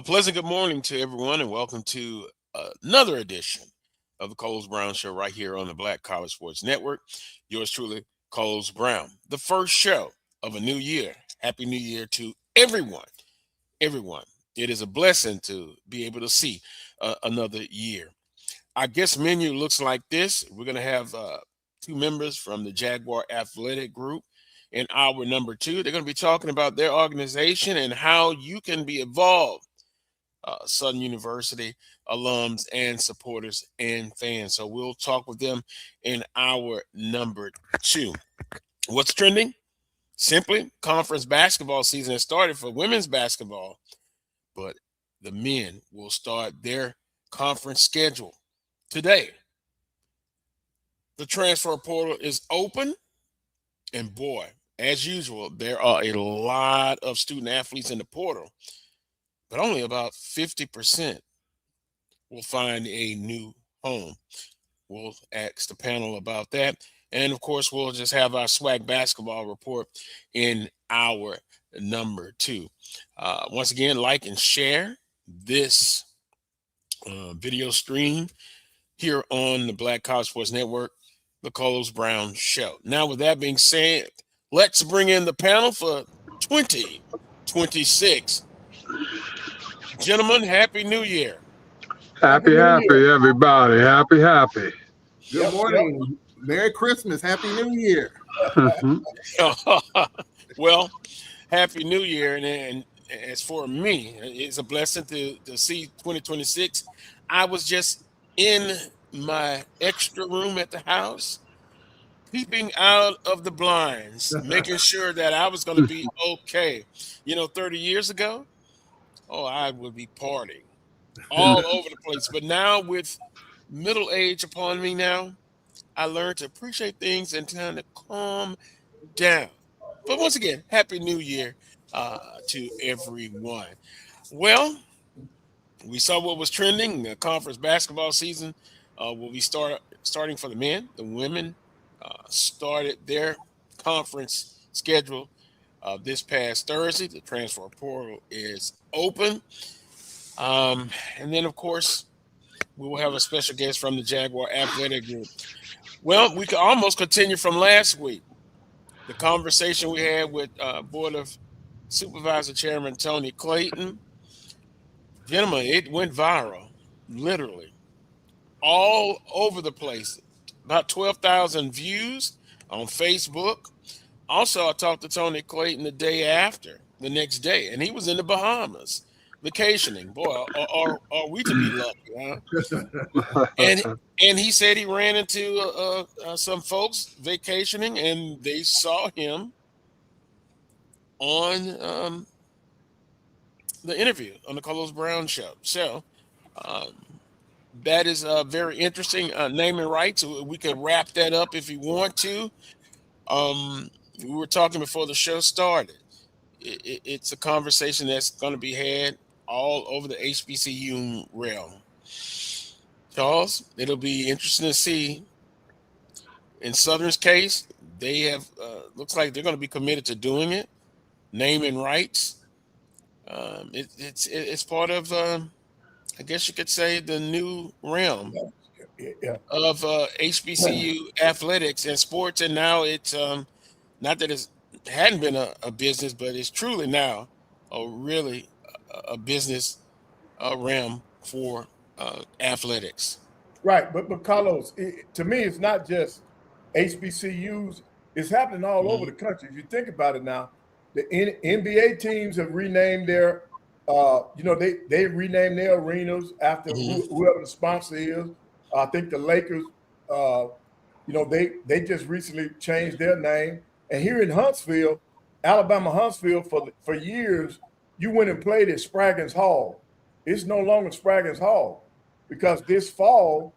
pleasant good morning to everyone, and welcome to another edition of the Coles Brown Show right here on the Black College Sports Network. Yours truly, Coles Brown. The first show of a new year. Happy New Year to everyone. Everyone. It is a blessing to be able to see another year. Our guest menu looks like this. We're going to have two members from the Jaguar Athletic Group in hour number two. They're going to be talking about their organization and how you can be involved. Southern University alums and supporters and fans. So we'll talk with them in hour number two. What's trending? Simply, conference basketball season has started for women's basketball, but the men will start their conference schedule today. The transfer portal is open, and boy, as usual, there are a lot of student athletes in the portal, but only about 50% will find a new home. We'll ask the panel about that. And, of course, we'll just have our SWAC Basketball Report in hour number two. Once again, like and share this video stream here on the Black College Sports Network, the Coles Brown Show. Now, with that being said, let's bring in the panel for 2026. Gentlemen, Happy New Year. Happy, everybody. Happy. Good morning. Merry Christmas. Happy New Year. Well, Happy New Year. And as for me, it's a blessing to see 2026. I was just in my extra room at the house, peeping out of the blinds, making sure that I was going to be okay. 30 years ago, I would be partying all over the place. But now with middle age upon me now, I learned to appreciate things and kind of calm down. But once again, Happy New Year to everyone. Well, we saw what was trending. The conference basketball season will be starting for the men. The women started their conference schedule this past Thursday. The transfer portal is open. And then, of course, we will have a special guest from the Jaguar Athletic Group. Well, we could almost continue from last week. The conversation we had with Board of Supervisor Chairman Tony Clayton. Gentlemen, it went viral, literally, all over the place. About 12,000 views on Facebook. Also, I talked to Tony Clayton the next day, and he was in the Bahamas vacationing. Boy, are we to be lucky, huh? And he said he ran into some folks vacationing, and they saw him on the interview on the Coles Brown Show. So that is very interesting. Naming rights. We could wrap that up if you want to. We were talking before the show started. It's a conversation that's going to be had all over the HBCU realm. Charles, it'll be interesting to see. In Southern's case, they have looks like they're going to be committed to doing it. Naming rights. It's part of, I guess you could say, the new realm of HBCU athletics and sports, and now it's not that it hadn't been a business, but it's truly now a business realm for athletics. Right, but Carlos, to me, it's not just HBCUs. It's happening all over the country. If you think about it now, the NBA teams have renamed their, they renamed their arenas after whoever the sponsor is. I think the Lakers, they just recently changed their name. And here in Huntsville, Alabama Huntsville, for years, you went and played at Spraggins Hall. It's no longer Spraggins Hall because this fall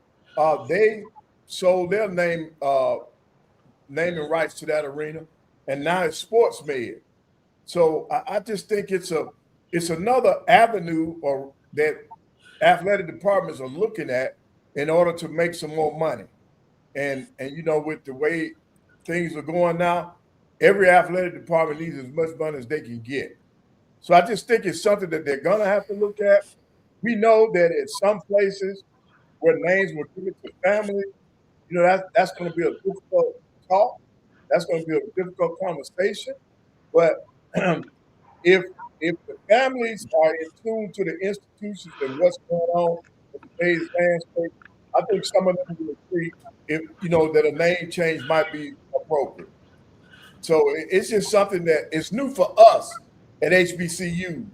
they sold their naming rights to that arena, and now it's Sports Med. So I just think it's another avenue that athletic departments are looking at in order to make some more money. And with the way things are going now, every athletic department needs as much money as they can get. So I just think it's something that they're gonna have to look at. We know that at some places where names were given to family, you know, that's going to be a difficult talk. That's going to be a difficult conversation. But if the families are in tune to the institutions and what's going on in today's landscape, I think some of them will agree if you know that a name change might be appropriate. So it's just something that is new for us at HBCUs,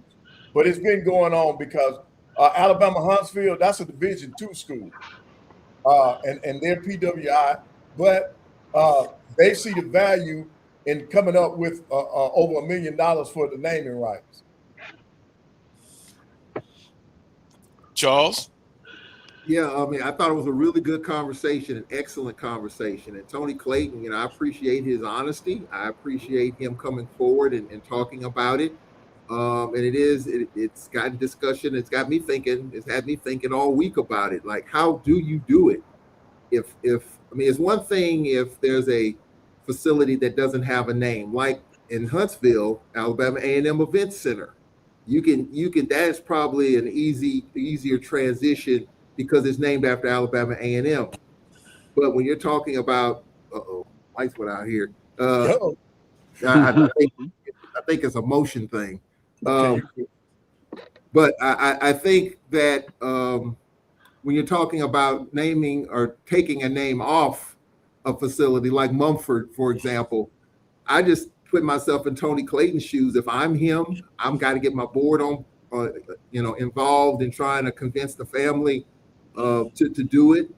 but it's been going on because Alabama Huntsville, that's a Division II school, and they're PWI, but they see the value in coming up with over $1 million for the naming rights. Charles? Yeah, I mean, I thought it was a really good conversation, an excellent conversation. And Tony Clayton, you know, I appreciate his honesty. I appreciate him coming forward and talking about it. And it's gotten discussion. It's got me thinking. It's had me thinking all week about it. Like, how do you do it? I mean, it's one thing if there's a facility that doesn't have a name, like in Huntsville, Alabama A&M Event Center. You can that is probably an easier transition because it's named after Alabama A&M. But when you're talking about, lights went out here. I think it's a motion thing. But I think that when you're talking about naming or taking a name off a facility like Mumford, for example, I just put myself in Tony Clayton's shoes. If I'm him, I'm got to get my board on, involved in trying to convince the family to do it.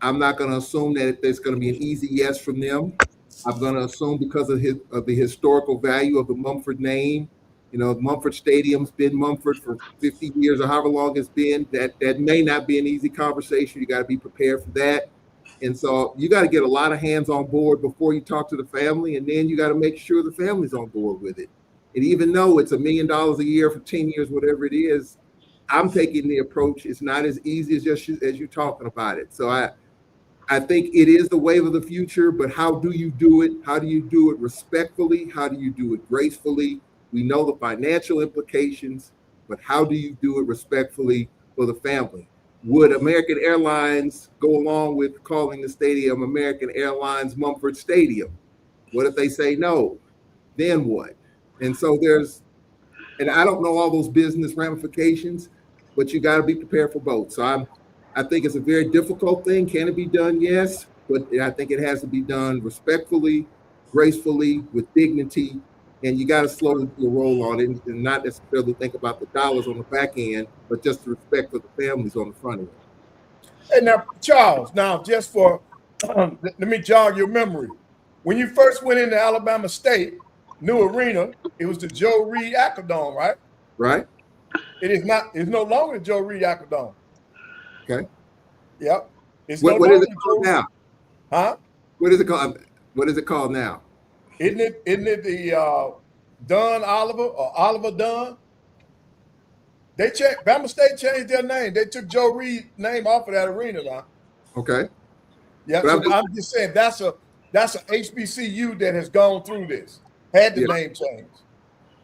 I'm not going to assume that there's going to be an easy yes from them. I'm going to assume because of the historical value of the Mumford name. You know, Mumford Stadium's been Mumford for 50 years or however long it's been. That may not be an easy conversation. You got to be prepared for that. And so you got to get a lot of hands on board before you talk to the family. And then you got to make sure the family's on board with it. And even though it's $1 million a year for 10 years, whatever it is, I'm taking the approach. It's not as easy as you're talking about it. So I think it is the wave of the future, but how do you do it? How do you do it respectfully? How do you do it gracefully? We know the financial implications, but how do you do it respectfully for the family? Would American Airlines go along with calling the stadium American Airlines Mumford Stadium? What if they say no? Then what? And so and I don't know all those business ramifications, but you got to be prepared for both. So I think it's a very difficult thing. Can it be done? Yes, but I think it has to be done respectfully, gracefully, with dignity, and you got to slow the roll on it and not necessarily think about the dollars on the back end, but just the respect for the families on the front end. Hey, now, Charles, just for, let me jog your memory. When you first went into Alabama State, new arena, it was the Joe Reed Aquadome, right? Right. It's no longer Joe Reed Aquadome. Okay. Yep. What is it called now? Huh? What is it called? What is it called now? Isn't it the Dunn Oliver or Oliver Dunn? Bama State changed their name. They took Joe Reed's name off of that arena now. Okay. Yeah, so I'm just saying that's a HBCU that has gone through this, had the name change.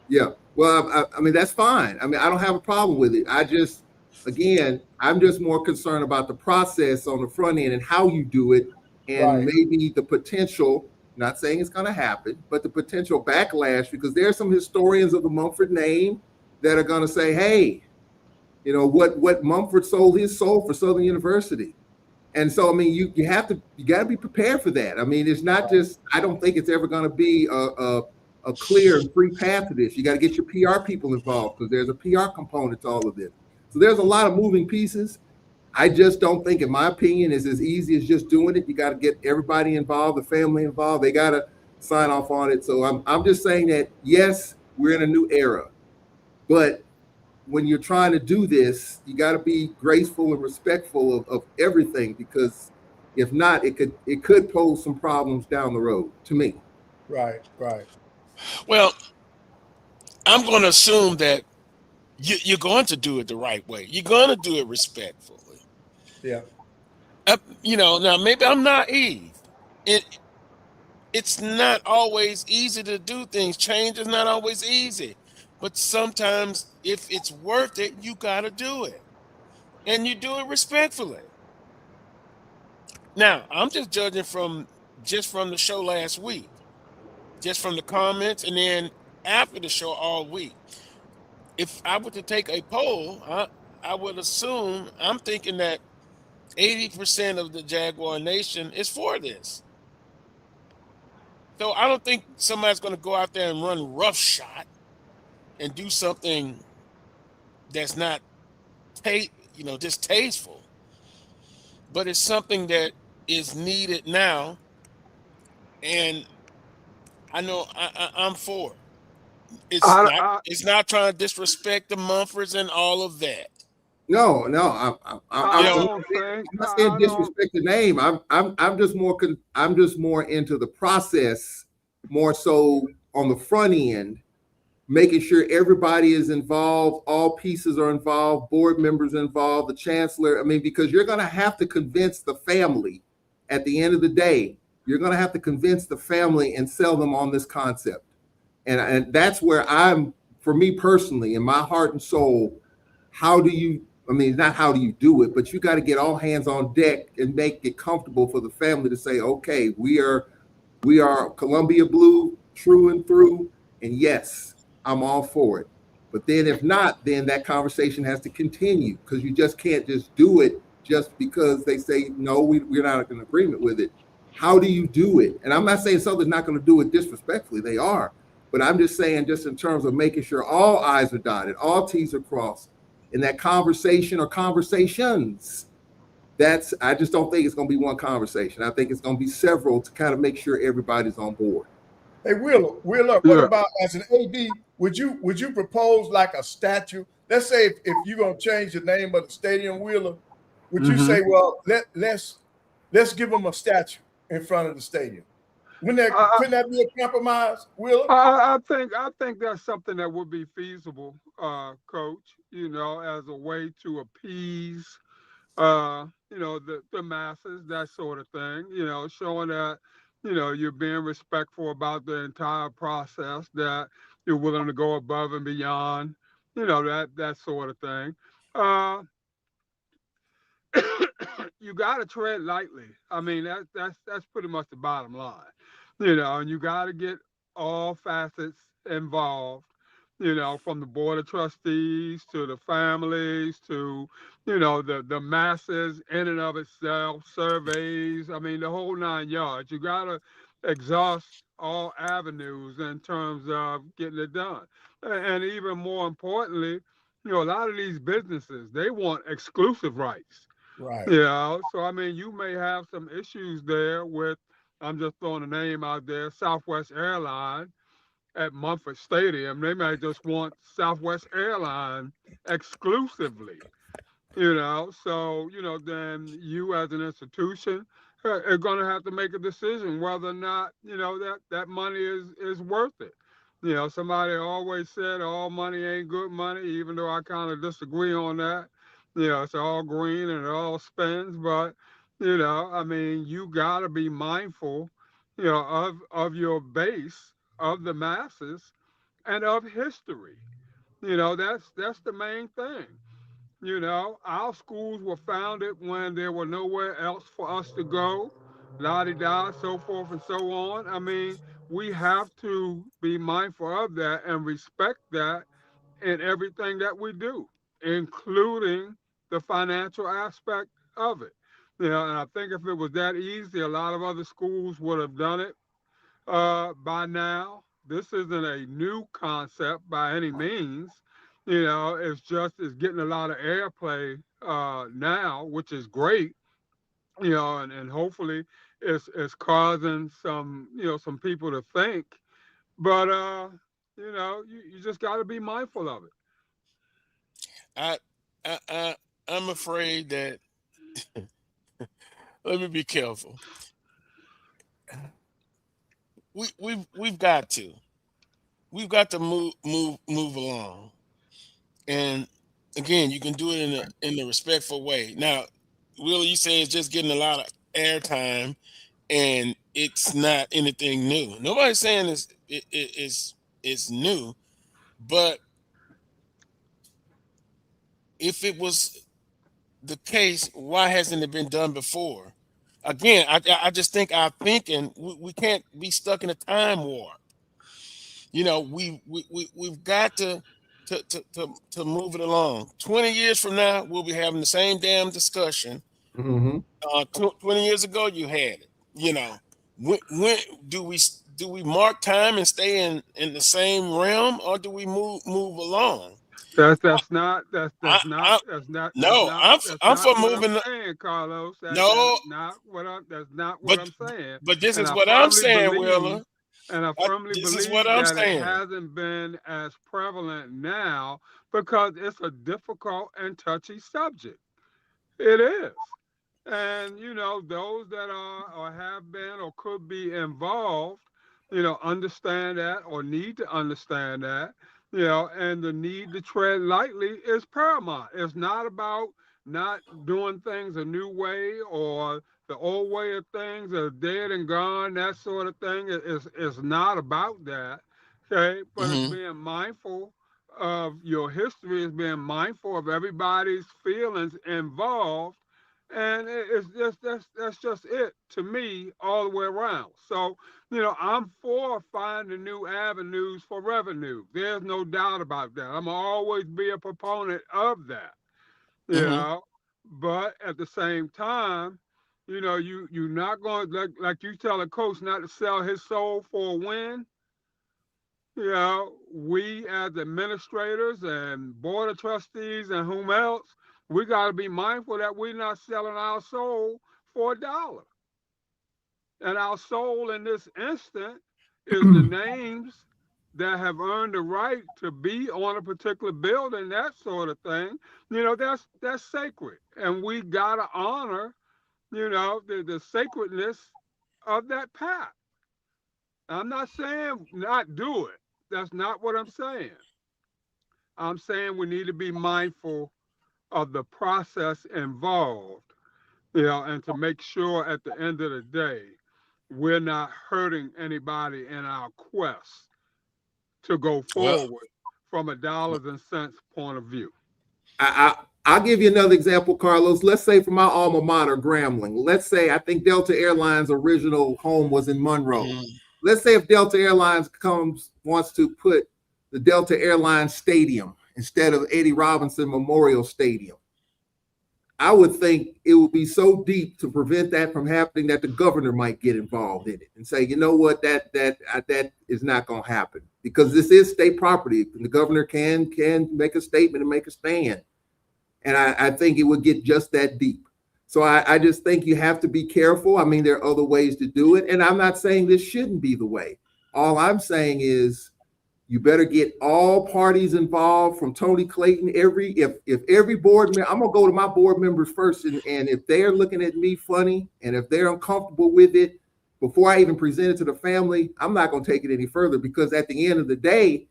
Yeah. Well, I mean, that's fine. I mean, I don't have a problem with it. I'm just more concerned about the process on the front end and how you do it, and maybe the potential, not saying it's going to happen, but the potential backlash, because there are some historians of the Mumford name that are going to say, hey, you know, what Mumford sold his soul for Southern University. And so, I mean, you got to be prepared for that. I mean, it's not just, I don't think it's ever going to be a clear and free path to this. You got to get your PR people involved because there's a PR component to all of this. So there's a lot of moving pieces. I just don't think, in my opinion, it's as easy as just doing it. You got to get everybody involved, the family involved. They got to sign off on it. So I'm just saying that, yes, we're in a new era. But when you're trying to do this, you got to be graceful and respectful of everything, because if not, it could pose some problems down the road to me. Right. Well, I'm going to assume that you're going to do it the right way. You're going to do it respectfully. Yeah. Now maybe I'm naive. It's not always easy to do things. Change is not always easy. But sometimes if it's worth it, you got to do it. And you do it respectfully. Now, I'm just judging from the show last week, just from the comments, and then after the show all week. If I were to take a poll, I would assume, I'm thinking that 80% of the Jaguar Nation is for this. So I don't think somebody's going to go out there and run roughshod and do something that's not distasteful, but it's something that is needed now, and I know I'm for it. It's not trying to disrespect the Mumfords and all of that. No, I'm don't think. not saying disrespect the name. I'm just more into the process, more so on the front end, making sure everybody is involved, all pieces are involved, board members involved, the chancellor. I mean, because you're going to have to convince the family at the end of the day. You're going to have to convince the family and sell them on this concept. And that's where for me personally, in my heart and soul, not how do you do it, but you got to get all hands on deck and make it comfortable for the family to say, okay, we are Columbia Blue through and through. And yes, I'm all for it. But then if not, then that conversation has to continue, because you just can't just do it just because they say, no, we're not in agreement with it. How do you do it? And I'm not saying something's not going to do it disrespectfully. They are. But I'm just saying, just in terms of making sure all I's are dotted, all T's are crossed in that conversation or conversations. I just don't think it's going to be one conversation. I think it's going to be several to kind of make sure everybody's on board. Hey, Wheeler, what about as an AD? Would you propose like a statue? Let's say if you're going to change the name of the stadium, Wheeler, would you say, well, let's give them a statue in front of the stadium? Couldn't that be a compromise, Wheeler? I think that's something that would be feasible, Coach. As a way to appease, the masses, that sort of thing. Showing that, you're being respectful about the entire process, that you're willing to go above and beyond, that sort of thing. You got to tread lightly. I mean, that's pretty much the bottom line. And you got to get all facets involved, from the board of trustees to the families to, the masses in and of itself, surveys. I mean, the whole 9 yards. You got to exhaust all avenues in terms of getting it done. And even more importantly, a lot of these businesses, they want exclusive rights. Right. So I mean, you may have some issues there with, I'm just throwing a name out there, Southwest Airlines at Mumford Stadium. They may just want Southwest Airlines exclusively, So, then you as an institution are going to have to make a decision whether or not, that money is worth it. Somebody always said all money ain't good money, even though I kind of disagree on that. It's all green and it all spends, but I mean, you gotta be mindful, of your base, of the masses, and of history. That's the main thing. Our schools were founded when there were nowhere else for us to go, la-di-da, so forth and so on. I mean, we have to be mindful of that and respect that in everything that we do, including the financial aspect of it. And I think if it was that easy, a lot of other schools would have done it by now. This isn't a new concept by any means. It's getting a lot of airplay now, which is great. And hopefully it's causing some people to think. But you just got to be mindful of it. I'm afraid that let me be careful. We've got to move along, and again, you can do it in a respectful way. Now, Will, you say it's just getting a lot of airtime, and it's not anything new. Nobody's saying it's new, but if it was the case, why hasn't it been done before? Again, I just think our thinking, we can't be stuck in a time warp. You know, we've got to move it along. 20 years from now, we'll be having the same damn discussion. 20 years ago, you had it. You know, when do we mark time and stay in the same realm, or do we move along? I'm for moving. Saying, Carlos. No, That's not what but I'm saying. but this And is I what I'm firmly saying, believe- Willa. And I firmly This is believe what I'm that saying. it hasn't been as prevalent now because it's a difficult and touchy subject. It is. And, you know, those that are or have been or could be involved, you know, understand that or need to understand that, you know, and the need to tread lightly is paramount. It's not about not doing things a new way or the old way of things are dead and gone, that sort of thing. It's not about that, okay? But it's being mindful of your history, it's being mindful of everybody's feelings involved, and it's just that's just it to me all the way around. So, you know, I'm for finding new avenues for revenue. There's no doubt about that. I'm always be a proponent of that, you know. But at the same time, you know, you're not going like you tell a coach not to sell his soul for a win. You know, we as administrators and board of trustees and whom else, we got to be mindful that we're not selling our soul for $1. And our soul in this instant is the names that have earned the right to be on a particular building, that sort of thing. You know, that's sacred. And we got to honor, you know, the sacredness of that path. I'm not saying not do it. That's not what I'm saying. I'm saying we need to be mindful of the process involved, you know, and to make sure at the end of the day, we're not hurting anybody in our quest to go forward from a dollars and cents point of view. I'll give you another example, Carlos. Let's say from my alma mater, Grambling. Let's say I think Delta Airlines' original home was in Monroe. Let's say if Delta Airlines wants to put the Delta Airlines Stadium instead of Eddie Robinson Memorial Stadium. I would think it would be so deep to prevent that from happening that the governor might get involved in it and say, you know what, that is not going to happen because this is state property. The governor can make a statement and make a stand. And I think it would get just that deep. So I just think you have to be careful. I mean, there are other ways to do it. And I'm not saying this shouldn't be the way. All I'm saying is you better get all parties involved from Tony Clayton. If every board member, I'm going to go to my board members first. And if they're looking at me funny and if they're uncomfortable with it, before I even present it to the family, I'm not going to take it any further because at the end of the day,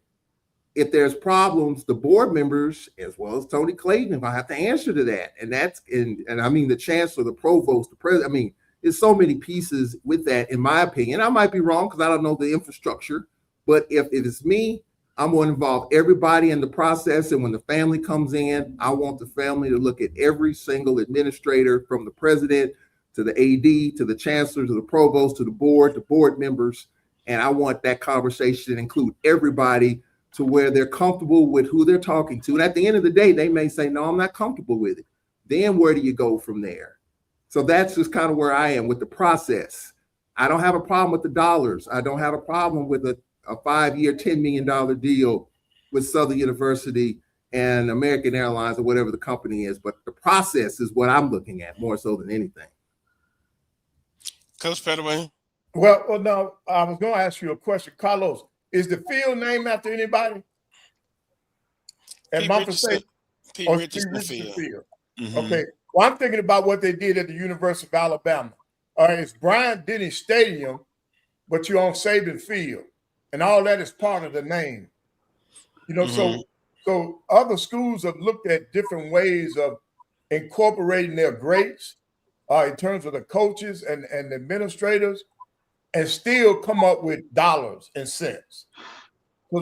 if there's problems, the board members, as well as Tony Clayton, if I have to answer to that. And I mean, the chancellor, the provost, the president, I mean, there's so many pieces with that, in my opinion. I might be wrong because I don't know the infrastructure, but if it's me, I'm going to involve everybody in the process. And when the family comes in, I want the family to look at every single administrator from the president to the AD, to the chancellor, to the provost, to the board members. And I want that conversation to include everybody to where they're comfortable with who they're talking to. And at the end of the day, they may say, no, I'm not comfortable with it. Then where do you go from there? So that's just kind of where I am with the process. I don't have a problem with the dollars. I don't have a problem with a 5-year, $10 million deal with Southern University and American Airlines or whatever the company is. But the process is what I'm looking at more so than anything. Coach Pettaway. Well, no, I was going to ask you a question. Carlos, is the field named after anybody? At Mumford State? Pete Richardson Field. Okay. Well, I'm thinking about what they did at the University of Alabama. All right, it's Bryant-Denny Stadium, but you're on Saban Field. And all that is part of the name. You know, so other schools have looked at different ways of incorporating their greats in terms of the coaches and the administrators and still come up with dollars and cents.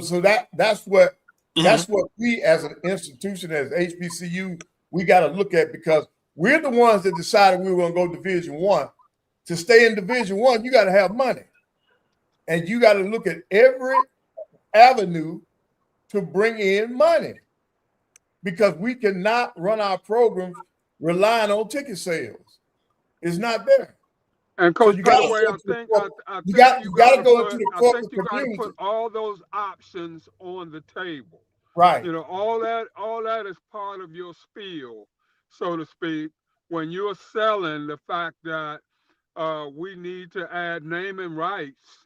So that's what That's what we as an institution, as HBCU, we got to look at, because we're the ones that decided we were going to go Division I. To stay in Division I, you got to have money. And you got to look at every avenue to bring in money, because we cannot run our programs relying on ticket sales. It's not there. And Coach Pettaway, I think you got to go into the corporate community. Put all those options on the table. Right. You know, all that is part of your spiel, so to speak, when you're selling the fact that we need to add naming rights,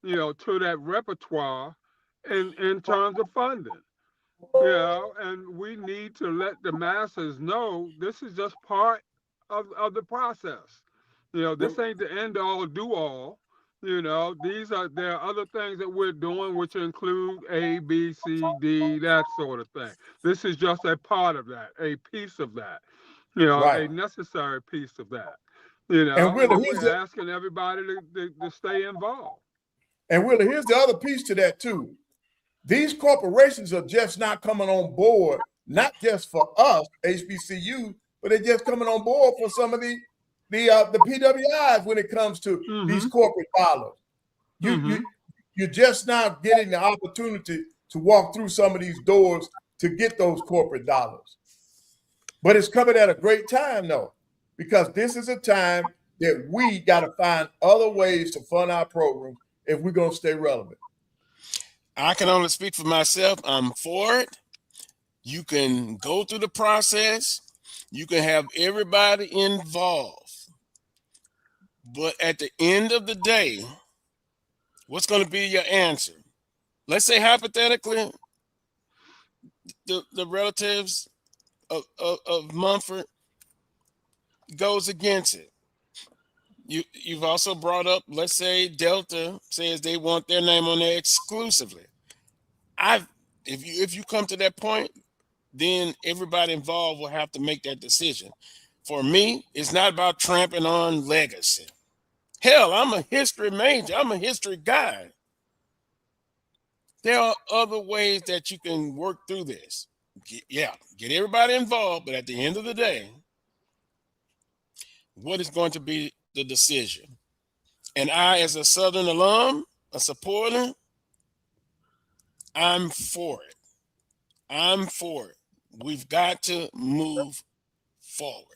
you know, to that repertoire in terms of funding. You know, and we need to let the masses know this is just part of the process. You know, this ain't the end all do all. You know, there are other things that we're doing, which include A, B, C, D, that sort of thing. This is just a part of that, a piece of that. You know, a necessary piece of that. You know, and we're asking everybody to stay involved. And Willie, here's the other piece to that too. These corporations are just not coming on board, not just for us, HBCU, but they're just coming on board for some of the PWIs when it comes to these corporate dollars. You're just not getting the opportunity to walk through some of these doors to get those corporate dollars. But it's coming at a great time, though, because this is a time that we got to find other ways to fund our program if we're going to stay relevant. I can only speak for myself. I'm for it. You can go through the process. You can have everybody involved. But at the end of the day, what's going to be your answer? Let's say hypothetically, the relatives of Mumford goes against it. You've also brought up, let's say Delta says they want their name on there exclusively. If you come to that point, then everybody involved will have to make that decision. For me, it's not about tramping on legacy. Hell, I'm a history major. I'm a history guy. There are other ways that you can work through this. Get everybody involved, but at the end of the day, what is going to be the decision? And I, as a Southern alum, a supporter, I'm for it. I'm for it. We've got to move forward.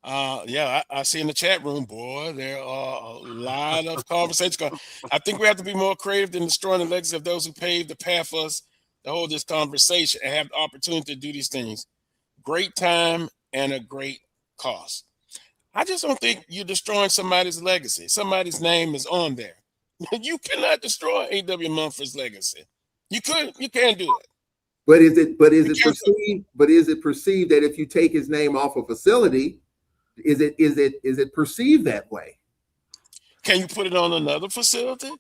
I see in the chat room, boy, there are a lot of conversations going. I think we have to be more creative than destroying the legacy of those who paved the path for us to hold this conversation and have the opportunity to do these things. Great time and a great cost. I just don't think you're destroying somebody's legacy. Somebody's name is on there. You cannot destroy A.W. Mumford's legacy. You can't do it. But is it perceived that if you take his name off a facility, is it perceived that way? Can you put it on another facility?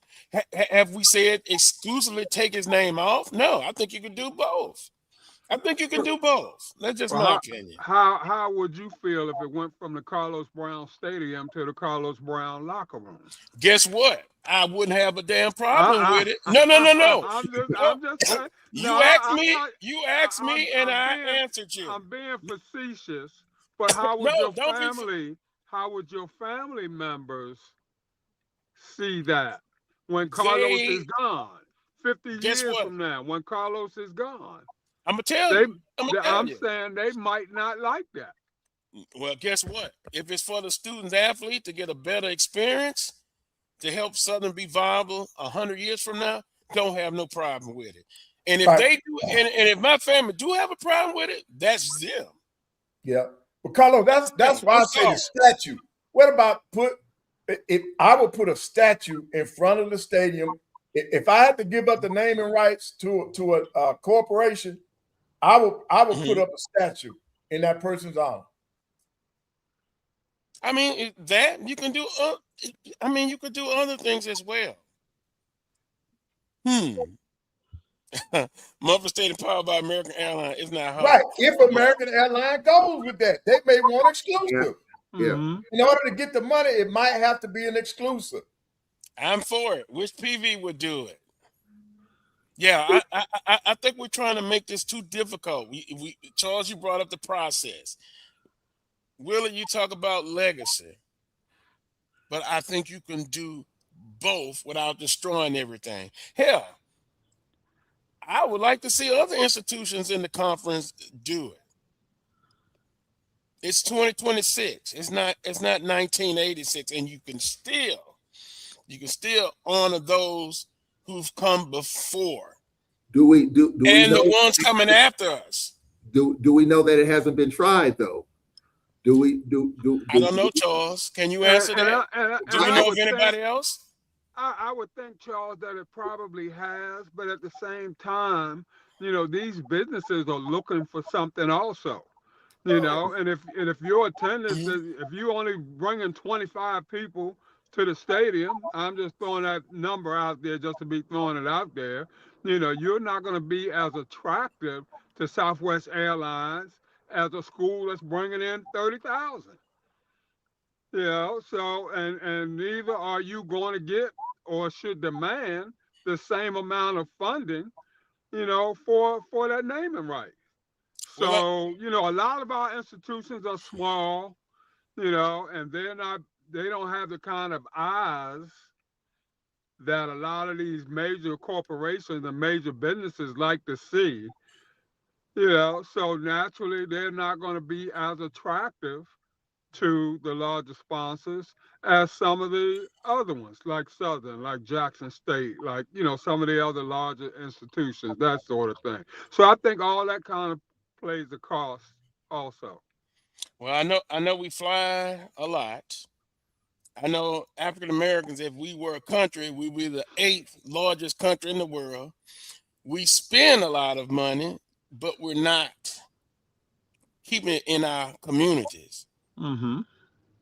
Have we said exclusively take his name off? No, I think you can do both. That's just my opinion. How would you feel if it went from the Carlos Brown Stadium to the Carlos Brown locker room? Guess what? I wouldn't have a damn problem with it. No. I'm just saying. You asked me, and I answered you. I'm being facetious, but how would your family members see that when Carlos is gone? 50 years from now, when Carlos is gone. I'm gonna tell you. I'm saying they might not like that. Well, guess what? If it's for the student athlete to get a better experience, to help Southern be viable 100 years from now, don't have no problem with it. And if they do, and if my family do have a problem with it, that's them. Yeah. But Carlos, that's why I say the statue. What about if I would put a statue in front of the stadium? If I had to give up the naming rights to a corporation, I would put up a statue in that person's honor. I mean, that you can do. You could do other things as well. Mumford Stadium powered by American Airlines is not hard. Right. If American Airlines goes with that, they may want exclusive. Yeah. In order to get the money, it might have to be an exclusive. I'm for it. Which PV would do it? Yeah, I think we're trying to make this too difficult. Charles, you brought up the process. Willie, you talk about legacy, but I think you can do both without destroying everything. Hell, I would like to see other institutions in the conference do it. It's 2026. It's not 1986, and you can still honor those who've come before Do we and know? the ones coming after us. Do we know that it hasn't been tried though? Do we I don't know, Charles. Can you answer that? Do we I know of would think, anybody else? I would think, Charles, that it probably has, but at the same time, you know, these businesses are looking for something also. You know, and if your attendance Mhm. is, if you only bringing 25 people to the stadium, I'm just throwing that number out there just to be throwing it out there. You know, you're not going to be as attractive to Southwest Airlines as a school that's bringing in 30,000. You know, so and neither are you going to get or should demand the same amount of funding, you know, for that naming right. Well, So, you know, a lot of our institutions are small, you know, and they don't have the kind of eyes that a lot of these major corporations and major businesses like to see, you know, so naturally they're not going to be as attractive to the larger sponsors as some of the other ones, like Southern, like Jackson State, like, you know, some of the other larger institutions, that sort of thing. So I think all that kind of plays a cost also. I know we fly a lot. I know African Americans, if we were a country, we'd be the eighth largest country in the world. We spend a lot of money, but we're not keeping it in our communities. Mm-hmm.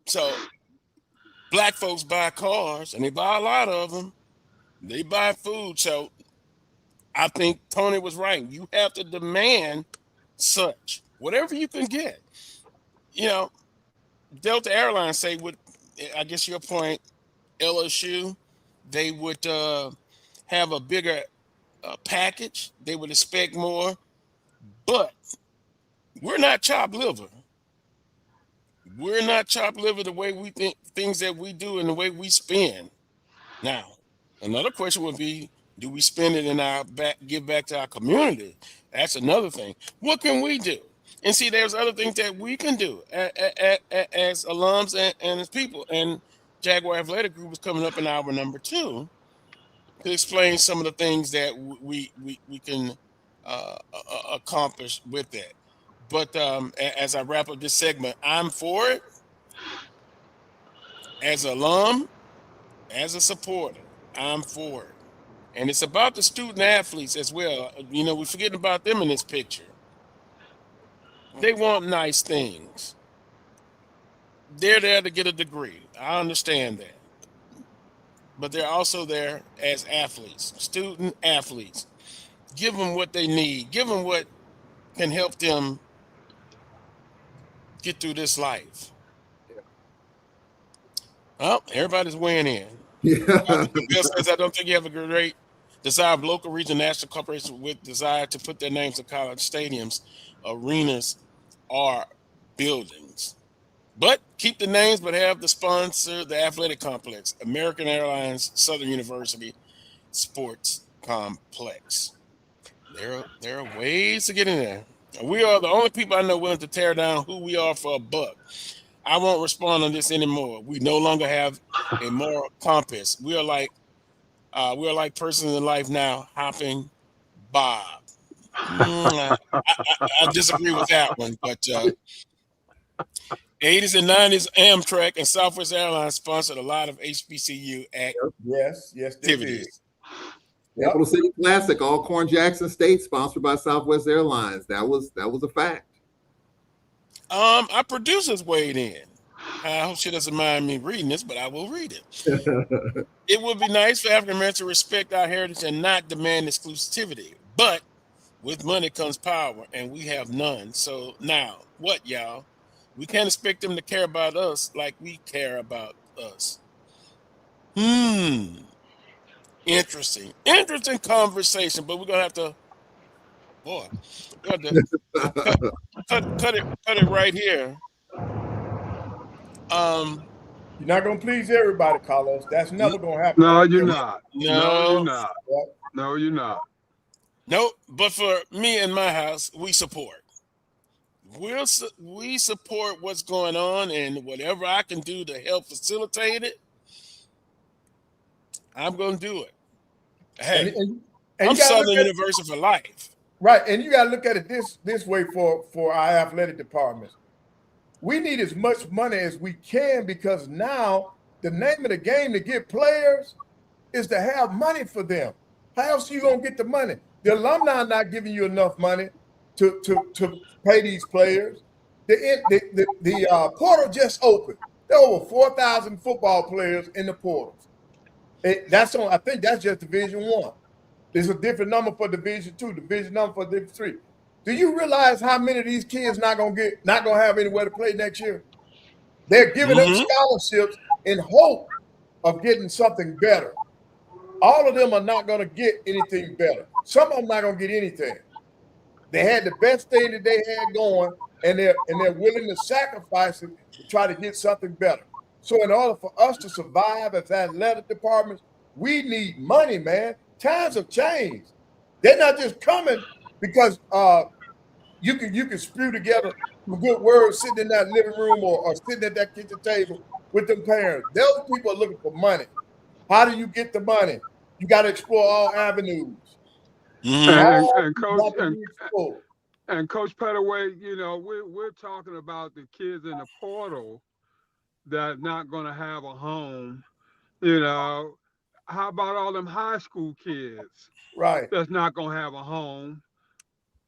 So black folks buy cars and they buy a lot of them. They buy food. So I think Tony was right. You have to demand such, whatever you can get. You know, Delta Airlines say would, I guess your point, LSU, they would have a bigger package. They would expect more, but we're not chopped liver. We're not chopped liver the way we think things that we do and the way we spend. Now, another question would be, do we spend it in our back, give back to our community? That's another thing. What can we do? And see, there's other things that we can do as alums and as people. And Jaguar Athletic Group is coming up in hour number 2 to explain some of the things that we can accomplish with that. But as I wrap up this segment, I'm for it as an alum, as a supporter. I'm for it. And it's about the student athletes as well. You know, we're forgetting about them in this picture. They want nice things. They're there to get a degree. I understand that. But they're also there as athletes, student athletes. Give them what they need. Give them what can help them get through this life. Well, everybody's weighing in. Yeah. Bill says, I don't think you have a great desire of local, regional, national corporations with desire to put their names in college stadiums, arenas, or buildings. But keep the names, but have the sponsor, the athletic complex, American Airlines, Southern University Sports Complex. There are ways to get in there. We are the only people I know willing to tear down who we are for a buck. I won't respond on this anymore. We no longer have a moral compass. We are like persons in life now hopping Bob. I disagree with that one, but 80s and 90s Amtrak and Southwest Airlines sponsored a lot of HBCU Yes, they did. activities. Yep. Capital City Classic, Alcorn Jackson State, sponsored by Southwest Airlines. That was a fact. Our producers weighed in. I hope she doesn't mind me reading this, but I will read it. It would be nice for African Americans to respect our heritage and not demand exclusivity. But with money comes power, and we have none. So now, what, y'all? We can't expect them to care about us like we care about us. Interesting conversation, but we're gonna have to, boy, we're gonna have to cut it right here. You're not gonna please everybody, Carlos. That's never gonna happen. No, you're not. No, you're not. No, you're not. Nope. But for me and my house, we support. We support what's going on, and whatever I can do to help facilitate it, I'm gonna do it. Hey, I'm Southern University for life. Right, and you got to look at it this way for our athletic departments. We need as much money as we can, because now the name of the game to get players is to have money for them. How else are you gonna get the money? The alumni are not giving you enough money to pay these players. The portal just opened. There are over 4,000 football players in the portals. I think that's just Division I. There's a different number for Division II, division number for Division III. Do you realize how many of these kids not gonna have anywhere to play next year? They're giving up scholarships in hope of getting something better. All of them are not gonna get anything better. Some of them not gonna get anything. They had the best thing that they had going, and they're willing to sacrifice it to try to get something better. So in order for us to survive as athletic departments, we need money, man. Times have changed. They're not just coming because you can spew together some good words sitting in that living room or sitting at that kitchen table with them parents. Those people are looking for money. How do you get the money? You got to explore all avenues. And Coach Pettaway, you know, we're talking about the kids in the portal that not going to have a home. You know, how about all them high school kids, right, that's not going to have a home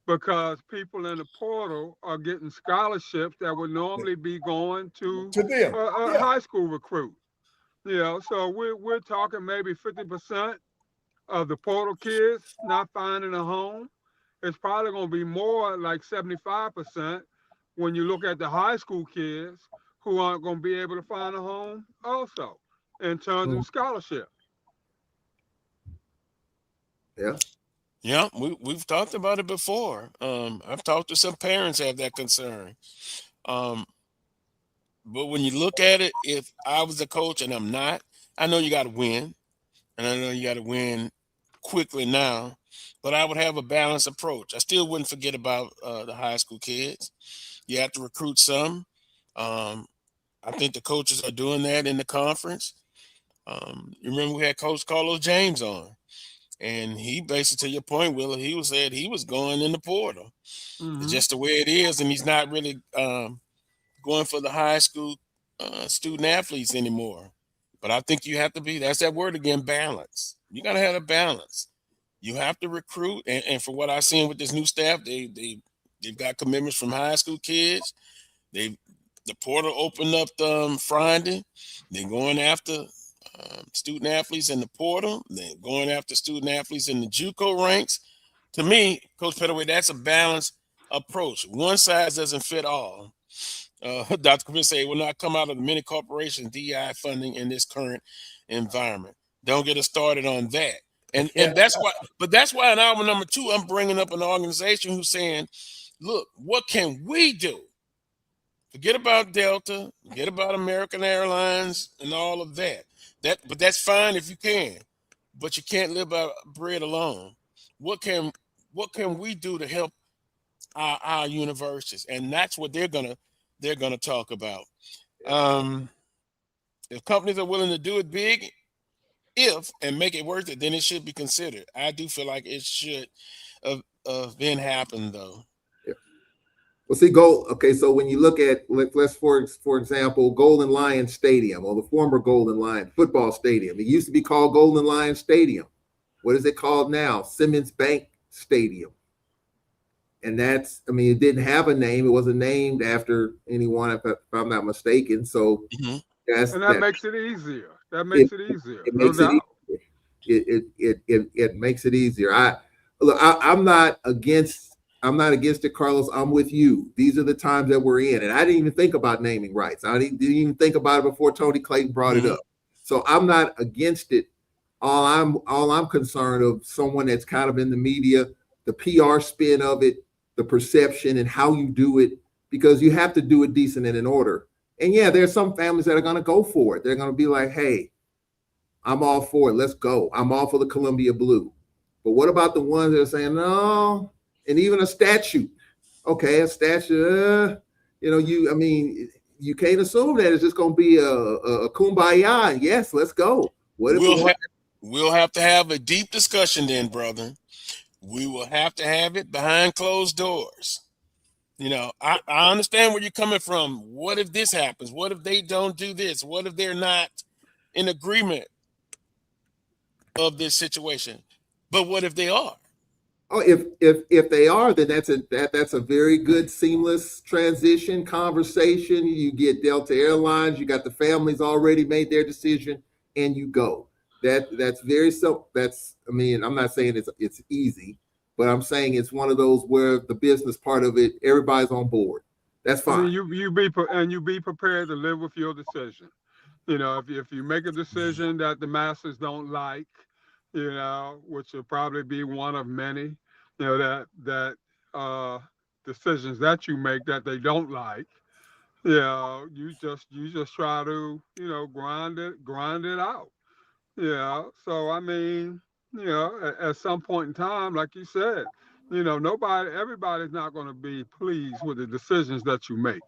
because people in the portal are getting scholarships that would normally be going to them, a high school recruit. You know, so we're talking maybe 50% of the portal kids not finding a home. It's probably going to be more like 75% when you look at the high school kids who aren't going to be able to find a home also in terms of scholarship. Yeah, we've talked about it before. I've talked to some parents that have that concern. But when you look at it, if I was a coach and I'm not, I know you got to win, and I know you got to win quickly now, but I would have a balanced approach. I still wouldn't forget about the high school kids. You have to recruit some. I think the coaches are doing that in the conference. You remember we had Coach Carlos James on, and he basically, to your point, Willa, he said he was going in the portal. It's just the way it is, and he's not really going for the high school student athletes anymore. But I think you have to be, that's that word again, balance. You got to have a balance. You have to recruit, and for what I've seen with this new staff, they've got commitments from high school kids. The portal opened up Friday. They're going after student athletes in the portal. They're going after student athletes in the JUCO ranks. To me, Coach Pettaway, that's a balanced approach. One size doesn't fit all. Dr. Chris said, will not come out of the many corporations DEI funding in this current environment. Don't get us started on that. And that's why in hour number 2, I'm bringing up an organization who's saying, look, what can we do? Forget about Delta, forget about American Airlines and all of that. But that's fine if you can, but you can't live by bread alone. What can we do to help our universities? And that's what they're gonna talk about. If companies are willing to do it big, and make it worth it, then it should be considered. I do feel like it should have been happened though. Well, see, so when you look at, let's for example, Golden Lion Stadium, or the former Golden Lion football stadium. It used to be called Golden Lion Stadium. What is it called now? Simmons Bank Stadium. And it didn't have a name. It wasn't named after anyone, if I'm not mistaken. So that makes it easier. That makes it easier. It makes it easier. It makes it easier. I'm not against it, Carlos. I'm with you. These are the times that we're in. And I didn't even think about naming rights. I didn't even think about it before Tony Clayton brought it up. So I'm not against it all I'm concerned of someone that's kind of in the media, the PR spin of it, the perception and how you do it, because you have to do it decent and in order. And yeah, there's some families that are going to go for it. They're going to be like, hey, I'm all for it. Let's go. I'm all for the Columbia blue. But what about the ones that are saying, no, and even a statue? Okay, a statue, you can't assume that it's just going to be a kumbaya. Yes, let's go. What if we'll have to have a deep discussion then, brother. We will have to have it behind closed doors. I understand where you're coming from. What if this happens? What if they don't do this? What if they're not in agreement of this situation? But what if they are? Oh, if they are, then that's a very good seamless transition conversation. You get Delta Airlines, you got the families already made their decision, and you go. That's very simple. I'm not saying it's easy, but I'm saying it's one of those where the business part of it, everybody's on board. That's fine. You be prepared to live with your decision. If you make a decision that the masses don't like, which will probably be one of many, that decisions that you make that they don't like, you just try to, grind it out. So at some point in time, like you said, everybody's not going to be pleased with the decisions that you make.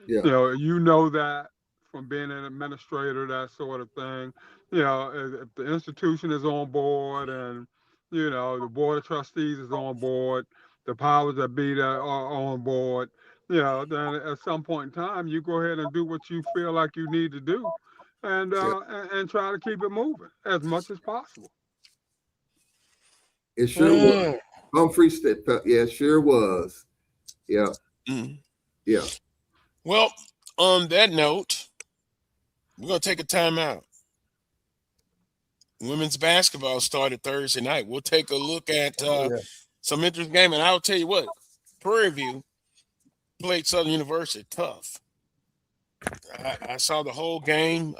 Yeah. That from being an administrator, that sort of thing. If the institution is on board and, the board of trustees is on board, the powers that be that are on board, then at some point in time, you go ahead and do what you feel like you need to do and try to keep it moving as much as possible. It sure was. Humphrey said, yeah, it sure was. Yeah. Mm. Yeah. Well, on that note, we're going to take a timeout. Women's basketball started Thursday night. We'll take a look at some interesting game. And I'll tell you what, Prairie View played Southern University tough. I saw the whole game.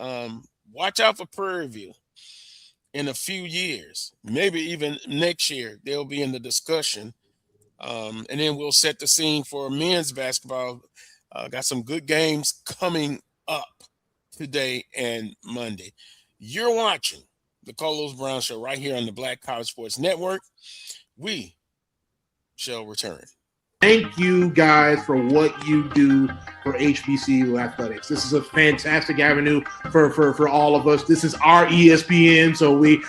Watch out for Prairie View. In a few years, maybe even next year, they'll be in the discussion. And then we'll set the scene for men's basketball. Got some good games coming up today and Monday. You're watching the Carlos Brown Show right here on the Black College Sports Network. We shall return. Thank you guys for what you do for HBCU athletics. This is a fantastic avenue for all of us. This is our ESPN, so we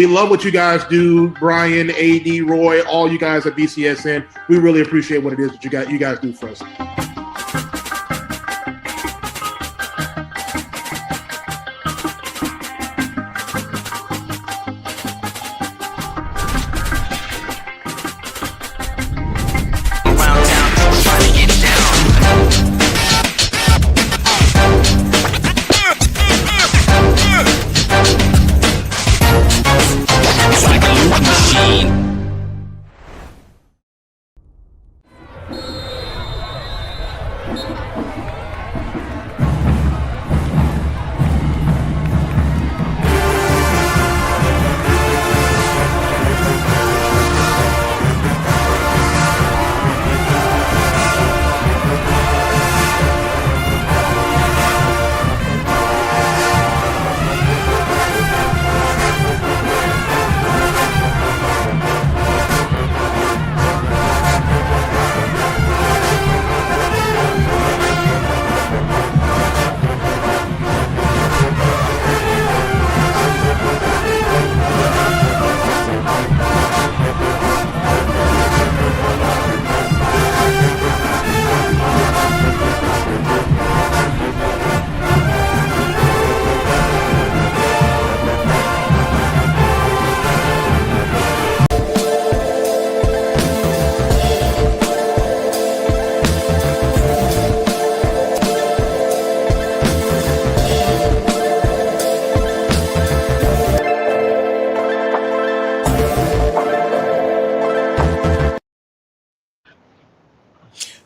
love what you guys do. Brian, AD, Roy, all you guys at BCSN. We really appreciate what it is that you guys do for us.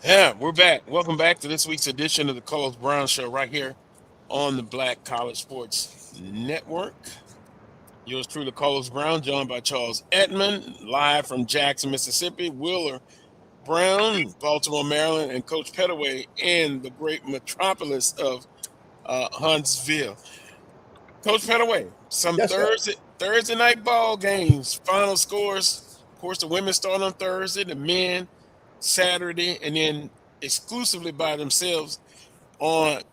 Yeah, we're back. Welcome back to this week's edition of the Carlos Brown Show right here on the Black College Sports Network. Yours truly, Carlos Brown, joined by Charles Edmond, live from Jackson, Mississippi. Wheeler Brown, Baltimore, Maryland, and Coach Pettaway in the great metropolis of Huntsville. Coach Pettaway, some Yes, sir. Thursday night ball games, final scores. Of course, the women start on Thursday, the men Saturday, and then exclusively by themselves on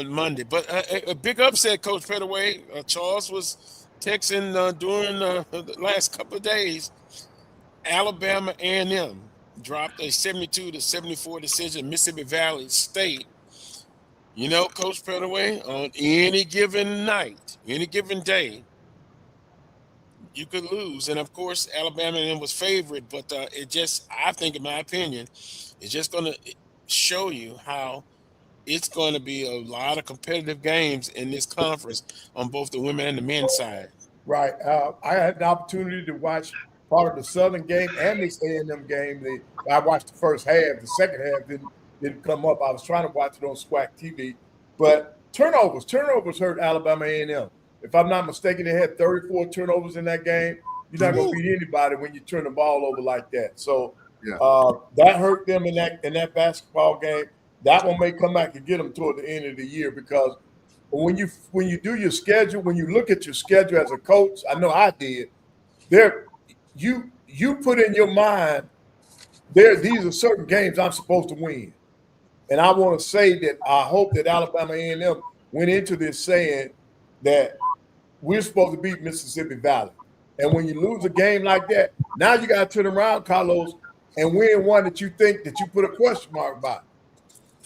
Monday. But a big upset, Coach Pettaway. Charles was texting during the last couple of days. Alabama A&M dropped a 72-74 decision, Mississippi Valley State. You know, Coach Pettaway, on any given night, any given day, you could lose. And of course, Alabama A&M was favored, but I think, in my opinion, it's just going to show you how it's going to be a lot of competitive games in this conference on both the women and the men's side. Right. I had the opportunity to watch part of the Southern game and this A&M game. I watched the first half. The second half didn't come up. I was trying to watch it on SWAC TV. But turnovers hurt Alabama A&M. If I'm not mistaken, they had 34 turnovers in that game. You're not going to beat anybody when you turn the ball over like that. So that hurt them in that basketball game. That one may come back and get them toward the end of the year, because when you do your schedule, when you look at your schedule as a coach, I know I did, you put in your mind these are certain games I'm supposed to win. And I want to say that I hope that Alabama A&M went into this saying that we're supposed to beat Mississippi Valley. And when you lose a game like that, now you got to turn around, Carlos, and win one that you think that you put a question mark by.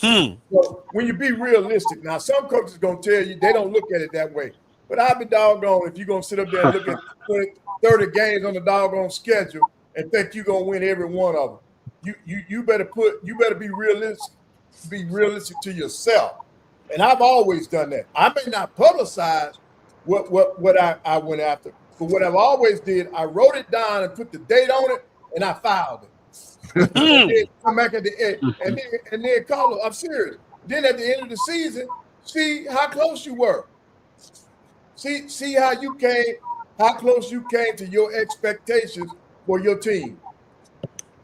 So when you be realistic, now some coaches are going to tell you they don't look at it that way. But I'll be doggone if you're going to sit up there and look at 30 games on the doggone schedule and think you're going to win every one of them. You better be realistic to yourself. And I've always done that. I may not publicize what I went after, but what I've always did, I wrote it down and put the date on it, and I filed it. And then come back at the end, and then call it. I'm serious. Then at the end of the season, see how close you were. See how close you came to your expectations for your team.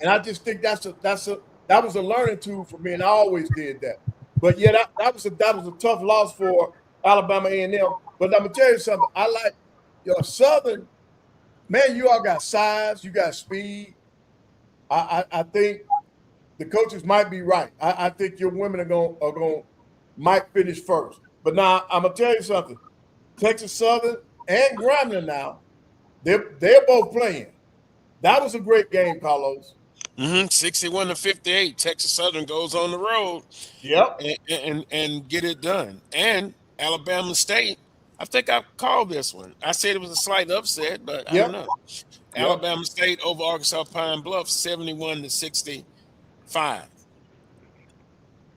And I just think that was a learning tool for me, and I always did that. But yeah, that was a tough loss for Alabama A&M. But I'm gonna tell you something. I like your Southern, man. You all got size, you got speed. I think the coaches might be right. I think your women might finish first. But now I'm gonna tell you something. Texas Southern and Grambling now, they're both playing. That was a great game, Carlos. 61-58. Texas Southern goes on the road. Yep. And get it done. And Alabama State, I think I called this one. I said it was a slight upset, but I don't know. Alabama State over Arkansas Pine Bluff, 71-65.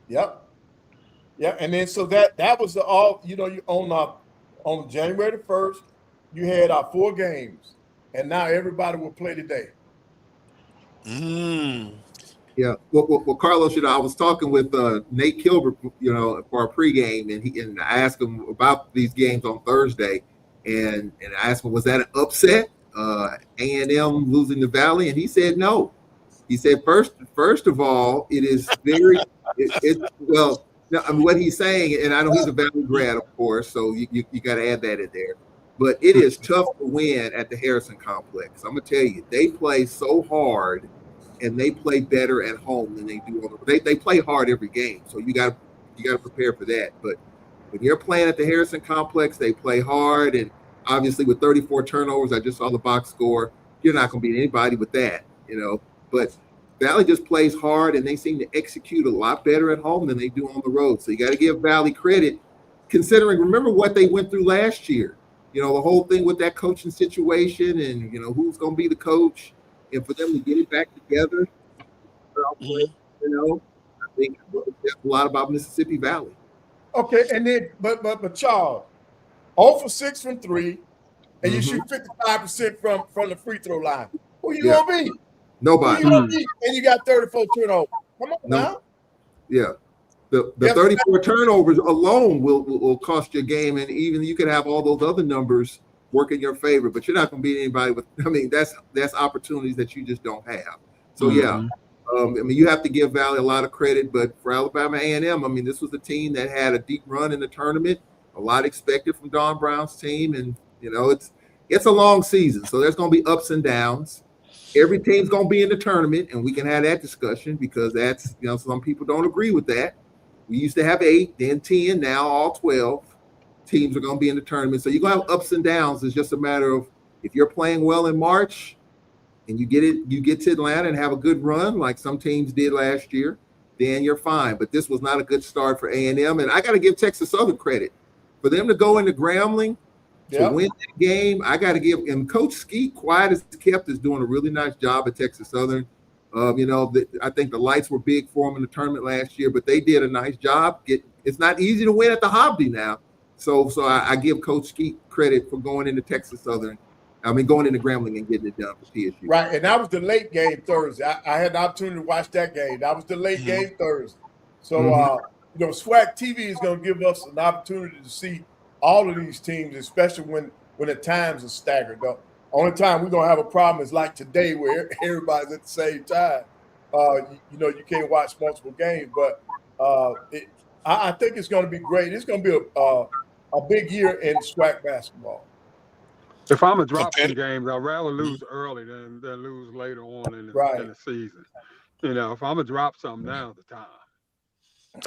Yep. Yeah, and then so that was you on January the 1st, you had our 4 games, and now everybody will play today. Yeah. Well, Carlos, I was talking with Nate Kilbert, for our pregame, and I asked him about these games on Thursday, and I asked him, was that an upset? A&M losing the Valley, and he said no. He said first of all, it is very well. No, I mean, what he's saying, and I know he's a Valley grad, of course, so you got to add that in there. But it is tough to win at the Harrison Complex. I'm gonna tell you, they play so hard, and they play better at home than they do on the. They play hard every game, so you got to prepare for that. But when you're playing at the Harrison Complex, they play hard, and obviously with 34 turnovers, I just saw the box score. You're not gonna beat anybody with that, But Valley just plays hard, and they seem to execute a lot better at home than they do on the road. So you got to give Valley credit, considering, remember what they went through last year. The whole thing with that coaching situation and, who's going to be the coach, and for them to get it back together, I think that's a lot about Mississippi Valley. Okay, and then, but Charles, 0 for 6 from 3, and you shoot 55% from the free throw line. Who you going to be? Nobody. And you got 34 turnovers. Come on now. Yeah. The 34 turnovers alone will cost you a game, and even you could have all those other numbers work in your favor, but you're not going to beat anybody with. I mean, that's opportunities that you just don't have. So yeah, I mean, you have to give Valley a lot of credit, but for Alabama A&M, I mean, this was a team that had a deep run in the tournament. A lot expected from Don Brown's team, and you know, it's a long season, so there's going to be ups and downs. Every team's going to be in the tournament, and we can have that discussion because that's, you know, some people don't agree with that. We used to have 8, then 10, now all 12 teams are going to be in the tournament. So you're going to have ups and downs. It's just a matter of if you're playing well in March and you get to Atlanta and have a good run like some teams did last year, then you're fine. But this was not a good start for A&M, and I got to give Texas Southern credit for them to go into Grambling to win that game. I got to give him. Coach Skeet, quiet as kept, is doing a really nice job at Texas Southern. You know, I think the lights were big for them in the tournament last year, but they did a nice job. It's not easy to win at the Hobby now. So I give Coach Skeet credit for going into Texas Southern. I mean, going into Grambling and getting it done for TSU. Right, and that was the late game Thursday. I had the opportunity to watch that game. That was the late game Thursday. So, you know, SWAC TV is going to give us an opportunity to see all of these teams, especially when the times are staggered. The only time we're going to have a problem is like today where everybody's at the same time. You know, you can't watch multiple games, but I think it's going to be great. It's going to be a big year in SWAC basketball. If I'm a drop some games, I'd rather lose early than lose later on in the season. You know, if I'm gonna drop something, now's the time.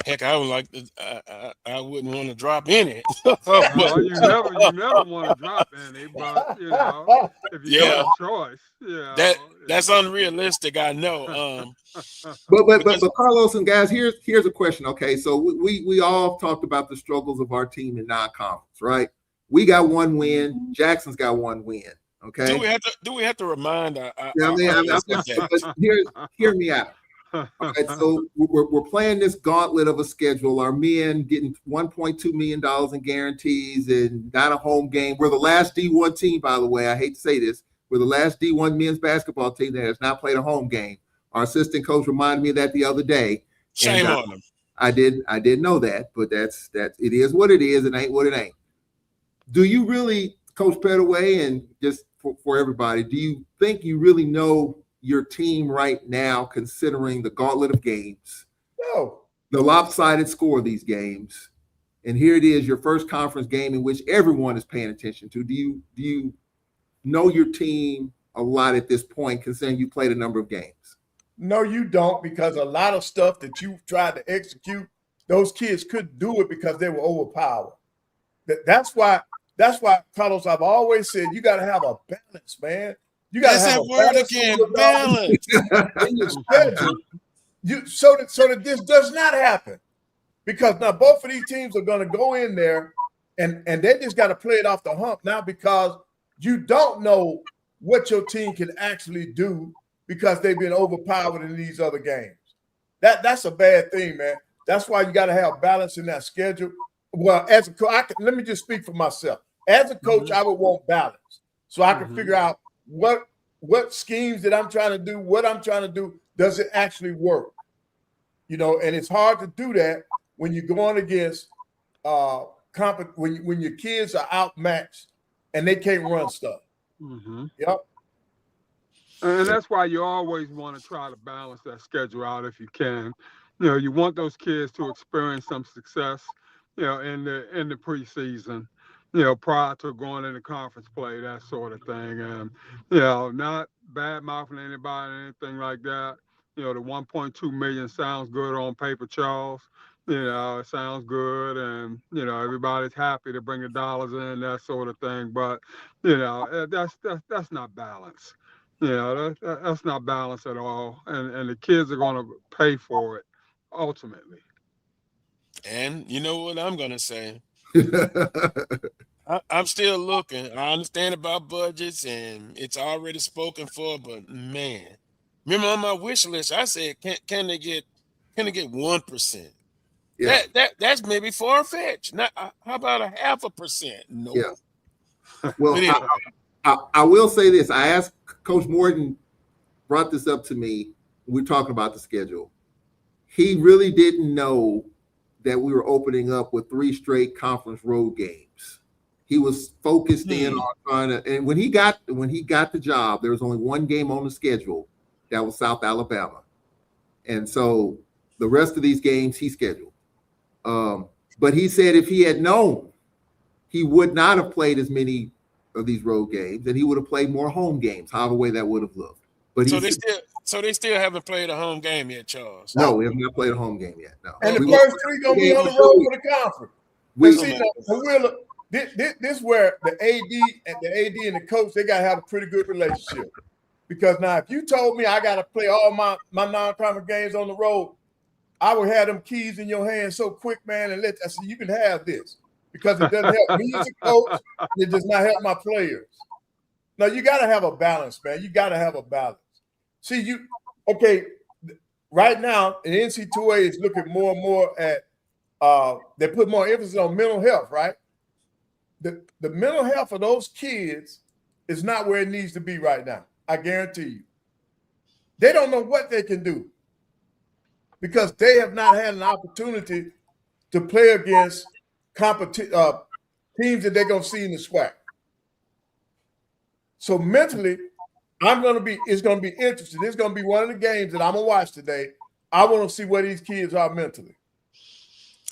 Heck, I would like to. I wouldn't want to drop any. Well, you never want to drop any, but you know, if you have a choice, that's unrealistic. I know. But Carlos and guys, here's a question. Okay, so we all talked about the struggles of our team in non-conference, right? We got one win. Jackson's got one win. Okay. Do we have to remind? Hear me out. Okay, so we're playing this gauntlet of a schedule. Our men getting $1.2 million in guarantees and not a home game. We're the last D1 team, by the way. I hate to say this. We're the last D1 men's basketball team that has not played a home game. Our assistant coach reminded me of that the other day. Shame on them. I didn't know that, but that's it is what it is. It ain't what it ain't. Do you really, Coach Pettaway, and just for everybody, do you think you really know your team right now, considering the gauntlet of games? No. The lopsided score of these games. And here it is, your first conference game in which everyone is paying attention to. Do you know your team a lot at this point, considering you played a number of games? No, you don't, because a lot of stuff that you tried to execute, those kids couldn't do it because they were overpowered. That's why, Carlos, I've always said you got to have a balance, man. You got to have a word again, balance. In your schedule, so that this does not happen. Because now both of these teams are going to go in there and they just got to play it off the hump now, because you don't know what your team can actually do because they've been overpowered in these other games. That's a bad thing, man. That's why you got to have balance in that schedule. Well, as a coach, let me just speak for myself. As a coach, I would want balance so I can figure out what schemes that I'm trying to do, what I'm trying to do, does it actually work? You know, and it's hard to do that when you're going against when your kids are outmatched and they can't run stuff. Yep. And that's why you always want to try to balance that schedule out if you can. You know, you want those kids to experience some success, you know, in the preseason, you know, prior to going into conference play, that sort of thing. And, you know, not bad mouthing anybody or anything like that. You know, the 1.2 million sounds good on paper, Charles. You know, it sounds good, and, you know, everybody's happy to bring the dollars in, that sort of thing. But, you know, that's not balance. You know, that's not balance at all. And the kids are going to pay for it ultimately. And you know what I'm going to say? I'm still looking. I understand about budgets, and it's already spoken for, but man, remember on my wish list, I said, can they get 1%? Yeah. That's maybe far-fetched. Now, how about 0.5%? No. Yeah. Well, I will say this. I asked Coach Morton, brought this up to me. We're talking about the schedule. He really didn't know that we were opening up with 3 straight conference road games. He was focused in on trying to, and when he got the job, there was only one game on the schedule. That was South Alabama. And so the rest of these games he scheduled. But he said if he had known, he would not have played as many of these road games, and he would have played more home games, however way that would have looked. But they still haven't played a home game yet, Charles. No, we have not played a home game yet. No. And the first three gonna be on the road for the conference. This is where the AD and the coach, they gotta have a pretty good relationship. Because now, if you told me I gotta play all my non-conference games on the road, I would have them keys in your hand so quick, man. And I said, you can have this, because it doesn't help me as a coach. It does not help my players. No, you gotta have a balance, man. You gotta have a balance. See, right now, the NC2A is looking more and more at. They put more emphasis on mental health, right? The mental health of those kids is not where it needs to be right now. I guarantee you. They don't know what they can do because they have not had an opportunity to play against teams that they're going to see in the SWAC. So mentally, it's going to be interesting. It's going to be one of the games that I'm going to watch today. I want to see where these kids are mentally.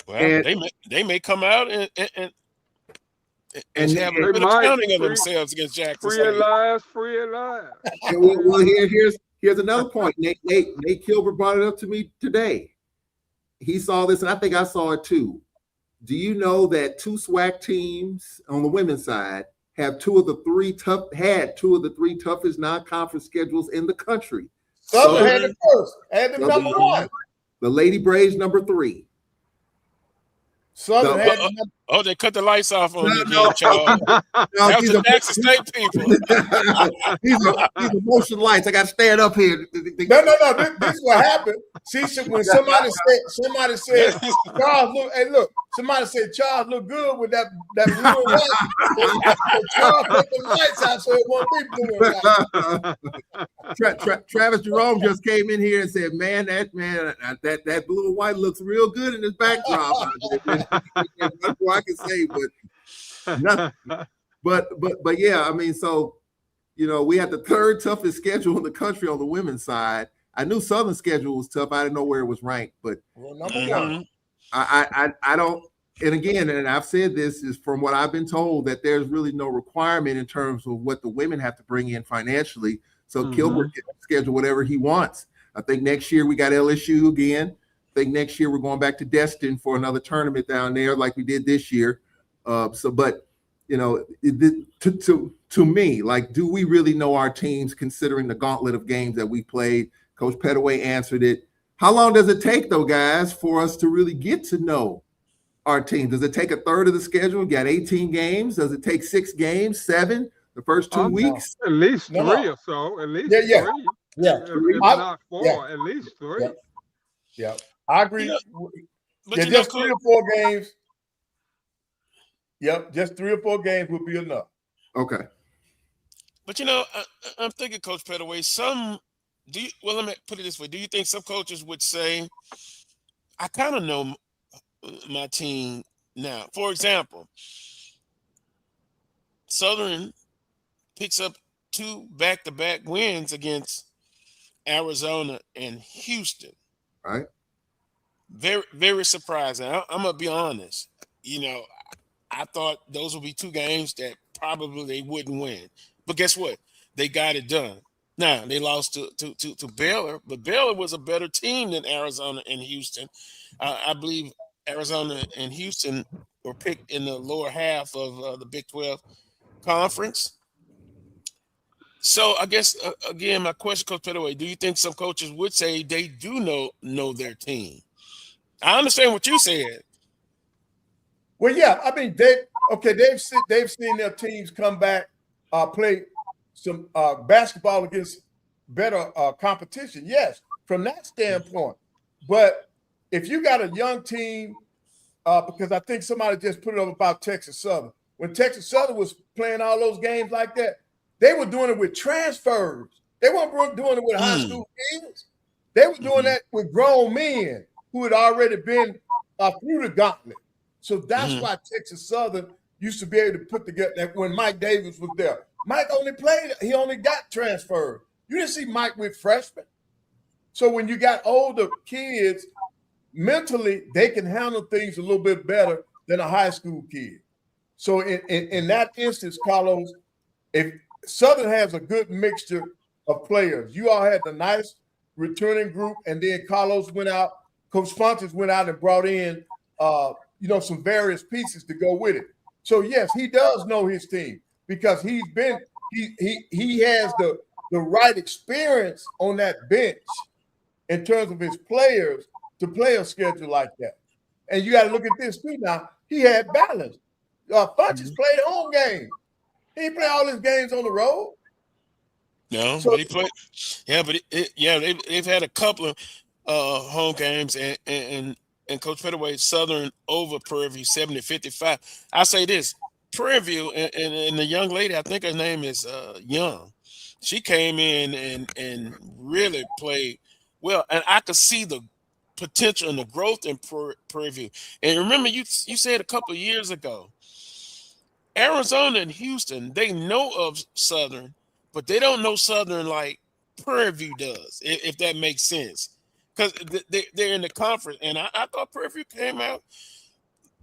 Well, they may come out and have a good accounting of themselves against Jackson. Free at last. Well, here's another point. Nate Kilbert brought it up to me today. He saw this, and I think I saw it too. Do you know that 2 SWAC teams on the women's side have two of the three toughest non-conference schedules in the country? Southern had it first, had them number 1. The Lady Braves number 3. Southern had they cut the lights off on you, Charles. That's the Jackson State people. These are motion lights. I got to stand up here. No. This is what happened. See, when somebody said, Charles, look. Somebody said Charles look good with that blue and white. Charles put the lights out so it won't be blue and white. Travis Jerome just came in here and said, that blue and white looks real good in this backdrop. That's what I can say, but nothing. But yeah, I mean, so we had the 3rd toughest schedule in the country on the women's side. I knew Southern's schedule was tough. I didn't know where it was ranked, but number 1. I don't, and again, and I've said this is from what I've been told, that there's really no requirement in terms of what the women have to bring in financially. So Kilbert can schedule whatever he wants. I think next year we got LSU again. I think next year we're going back to Destin for another tournament down there like we did this year. To me, like, do we really know our teams considering the gauntlet of games that we played? Coach Pettaway answered it. How long does it take, though, guys, for us to really get to know our team? Does it take a third of the schedule? We got 18 games. Does it take 6 games, 7, the first 2 weeks? At least 3 or so. At least 3. Yeah. If not 4, at least 3. Yeah. I agree. But just 3 or 4 games. Yep, just 3 or 4 games would be enough. Okay. But I'm thinking, Coach Pettaway, let me put it this way. Do you think some coaches would say, I kind of know my team now? For example, Southern picks up 2 back-to-back wins against Arizona and Houston. Right. Very, very surprising. I'm going to be honest. I thought those would be 2 games that probably they wouldn't win. But guess what? They got it done. Now, they lost to Baylor, but Baylor was a better team than Arizona and Houston. I believe Arizona and Houston were picked in the lower half of the Big 12 conference. So I guess, again, my question, Coach Pettaway, do you think some coaches would say they do know their team? I understand what you said. Well, yeah, I mean, they've seen their teams come back, play some basketball against better competition. Yes, from that standpoint. But if you got a young team, because I think somebody just put it up about Texas Southern. When Texas Southern was playing all those games like that, they were doing it with transfers. They weren't doing it with high school kids. They were doing that with grown men who had already been through the gauntlet. So that's why Texas Southern used to be able to put together that when Mike Davis was there. Mike he only got transferred. You didn't see Mike with freshmen. So when you got older kids, mentally, they can handle things a little bit better than a high school kid. So in that instance, Carlos, if Southern has a good mixture of players, you all had the nice returning group, and then Carlos went out, Coach Fontes went out and brought in some various pieces to go with it. So yes, he does know his team because he has the right experience on that bench in terms of his players to play a schedule like that. And you got to look at this too now. He had balance. Funches played home games. He didn't play all his games on the road. No, so, but he played. Yeah, but they've had a couple of home games, and Coach Pettaway Southern over Prairie View 70-55. I say this: Prairie View and the young lady, I think her name is Young. She came in and really played well, and I could see the potential and the growth in Prairie View. And remember, you said a couple of years ago, Arizona and Houston, they know of Southern, but they don't know Southern like Prairie View does, if that makes sense. Because they're in the conference, and I thought Prairie View came out.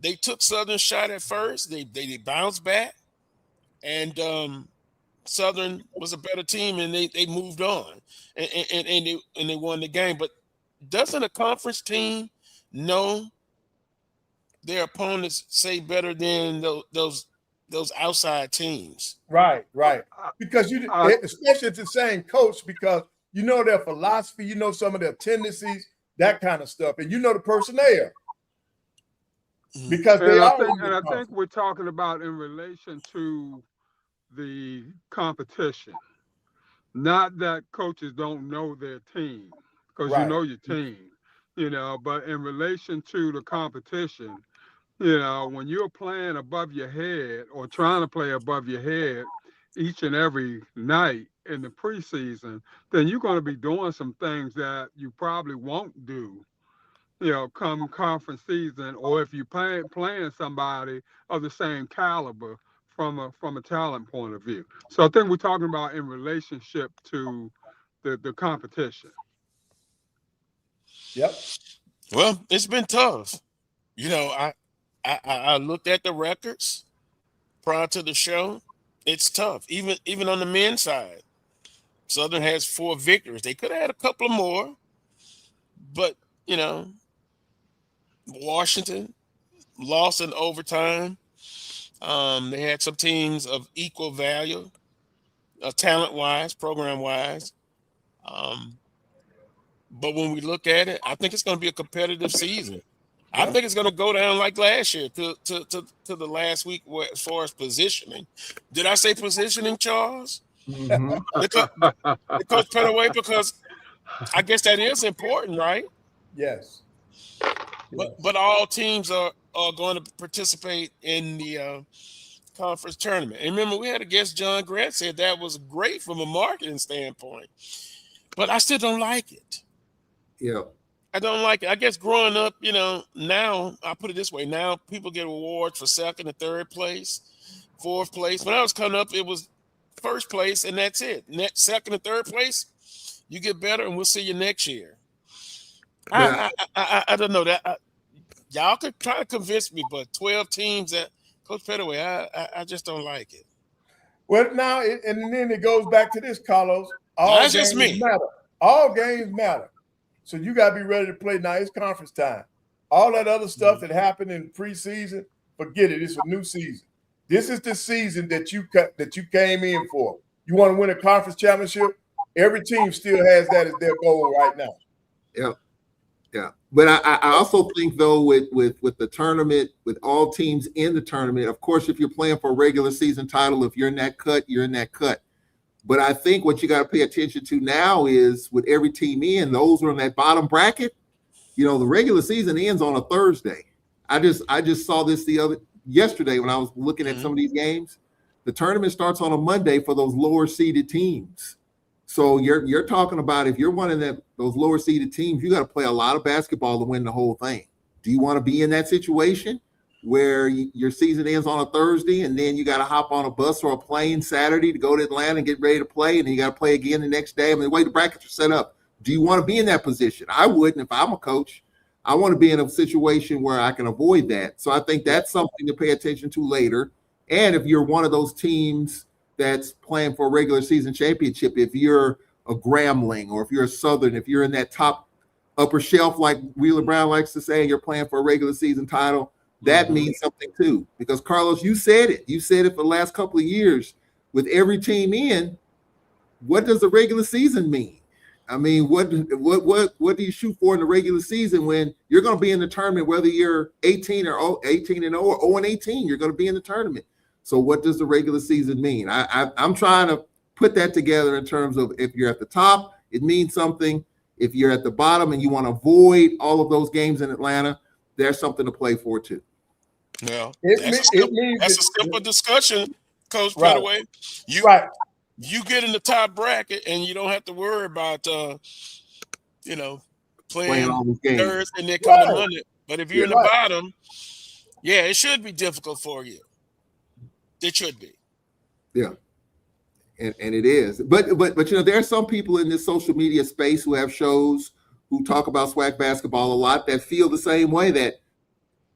They took Southern's shot at first. They bounced back, and Southern was a better team, and they moved on, and they won the game. But doesn't a conference team know their opponents say better than those outside teams? Right. Because especially it's the same coach, because you know their philosophy, you know some of their tendencies, that kind of stuff, and you know the personnel. Because I think we're talking about in relation to the competition, not that coaches don't know their team, because you know your team, but in relation to the competition, when you're playing above your head or trying to play above your head each and every night in the preseason, then you're going to be doing some things that you probably won't do, come conference season, or if you're playing somebody of the same caliber from a talent point of view. So I think we're talking about in relationship to the competition. Yep. Well, it's been tough. I looked at the records prior to the show. It's tough, even on the men's side. Southern has 4 victories. They could have had a couple of more, but Washington lost in overtime. They had some teams of equal value, talent-wise, program-wise. But when we look at it, I think it's going to be a competitive season. I think it's going to go down like last year to the last week as far as positioning. Did I say positioning, Charles? Mm-hmm. Coach Pettaway, because I guess that is important, right? Yes. But all teams are going to participate in the conference tournament. And remember, we had a guest, John Grant, said that was great from a marketing standpoint. But I still don't like it. Yeah. I don't like it. I guess growing up, now, I'll put it this way. Now people get awards for 2nd and 3rd place, 4th place. When I was coming up, it was 1st place, and that's it. 2nd and 3rd place, you get better, and we'll see you next year. I don't know that. Y'all could try to convince me, but 12 teams that Coach Pettaway, I just don't like it. Well, now, and then it goes back to this, Carlos. That's just me. Matter. All games matter. So you got to be ready to play. Now it's conference time. All that other stuff that happened in preseason, forget it. It's a new season. This is the season that you came in for. You want to win a conference championship? Every team still has that as their goal right now. Yeah. But I also think, though, with the tournament, with all teams in the tournament, of course, if you're playing for a regular season title, if you're in that cut, you're in that cut. But I think what you got to pay attention to now is with every team in, those are in that bottom bracket. The regular season ends on a Thursday. I just saw this yesterday when I was looking at some of these games. The tournament starts on a Monday for those lower seeded teams. So you're talking about, if you're one of those lower seeded teams, you got to play a lot of basketball to win the whole thing. Do you want to be in that situation, where your season ends on a Thursday, and then you got to hop on a bus or a plane Saturday to go to Atlanta and get ready to play, and then you got to play again the next day. I mean, the way the brackets are set up, do you want to be in that position? I wouldn't if I'm a coach. I want to be in a situation where I can avoid that. So I think that's something to pay attention to later. And if you're one of those teams that's playing for a regular season championship, if you're a Grambling or if you're a Southern, if you're in that top upper shelf, like Wheeler Brown likes to say, and you're playing for a regular season title, that means something too. Because Carlos, you said it. You said it for the last couple of years. With every team in, what does the regular season mean? I mean, what do you shoot for in the regular season when you're going to be in the tournament, whether you're 18 or 18 or 0 and 18, you're going to be in the tournament. So what does the regular season mean? I'm trying to put that together in terms of if you're at the top, it means something. If you're at the bottom and you want to avoid all of those games in Atlanta, there's something to play for too. Well, that's a simple discussion, Coach Pettaway. You get in the top bracket and you don't have to worry about playing all these games Thursday and then coming Monday. But if you're in the bottom, it should be difficult for you. It should be. Yeah. And it is. But there are some people in this social media space who have shows who talk about SWAC basketball a lot that feel the same way, that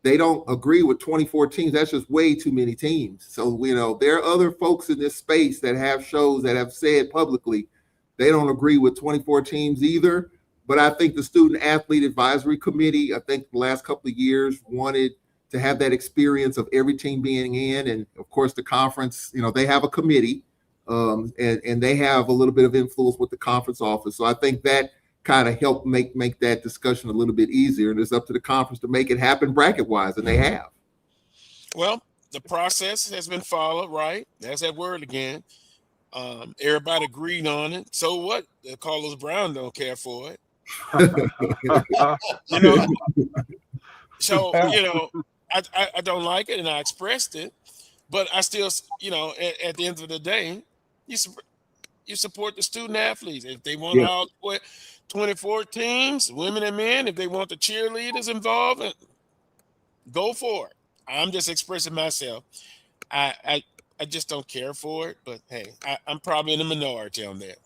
they don't agree with 24 teams. That's just way too many teams. So, there are other folks in this space that have shows that have said publicly they don't agree with 24 teams either. But I think the Student Athlete Advisory Committee, I think the last couple of years wanted to have that experience of every team being in. And of course, the conference, they have a committee and they have a little bit of influence with the conference office. So I think that kind of help make that discussion a little bit easier, and it's up to the conference to make it happen bracket wise, and they have. Well, the process has been followed, right? That's that word again. Everybody agreed on it. So what? Carlos Brown don't care for it. So I don't like it, and I expressed it, but I still, at the end of the day, you support the student athletes. If they want all 24 teams, women and men, if they want the cheerleaders involved, go for it. I'm just expressing myself. I just don't care for it, but hey, I'm probably in the minority on that.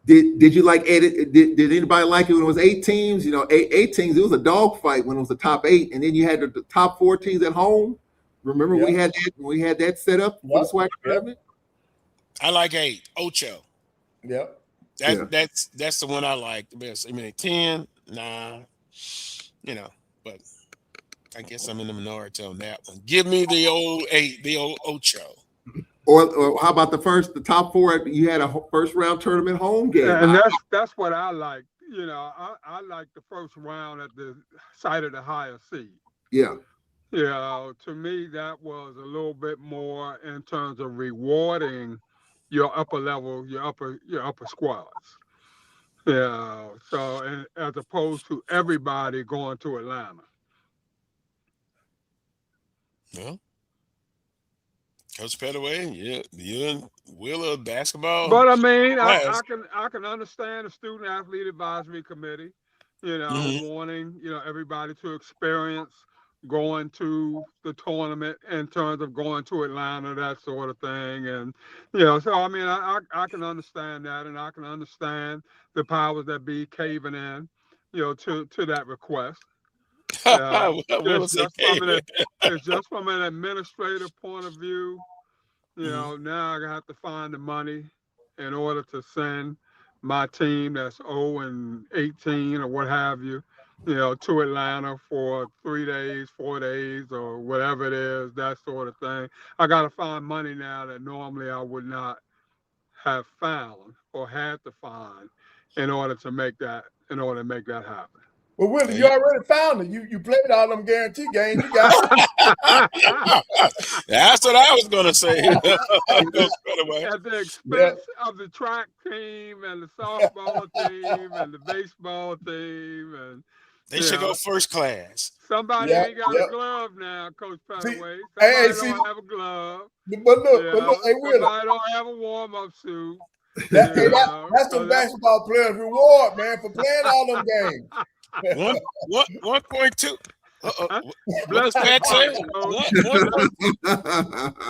Did you like edit? Did anybody like it when it was 8 teams? Eight teams. It was a dogfight when it was the top 8, and then you had the top 4 teams at home. Remember we had that set up for the SWAC tournament. I like 8. Ocho. Yep. That's the one I like the best. I mean, 10, nah, but I guess I'm in the minority on that one. Give me the old 8, the old Ocho. Or how about the top 4? You had a first round tournament home game. Yeah, and that's what I like. I like the first round at the site of the higher seed. Yeah. To me, that was a little bit more in terms of rewarding your upper level, your upper squads. So as opposed to everybody going to Atlanta. Well, Coach Pettaway, you and Wheeler basketball. But I mean, I can understand the Student Athlete Advisory Committee, wanting everybody to experience going to the tournament in terms of going to Atlanta, that sort of thing. And, so I mean, I can understand that, and I can understand the powers that be caving in, to that request. It's just from an administrative point of view, now I have to find the money in order to send my team that's 0 and 18 or what have you, to Atlanta for 3 days, 4 days, or whatever it is, that sort of thing. I got to find money now that normally I would not have found or had to find in order to make that happen. Well, Willie, you already found it. You played all them guarantee games. You got it. That's what I was going to say. At the expense of the track team and the softball team and the baseball team. And they should go first class. Somebody ain't got a glove now, Coach Pettaway. Somebody don't have a glove. But look, hey, Willie. Somebody don't have a warm-up suit. That's the basketball players' reward, man, for playing all them games. 1.2. What Bless does their Pat say? heart, Coach.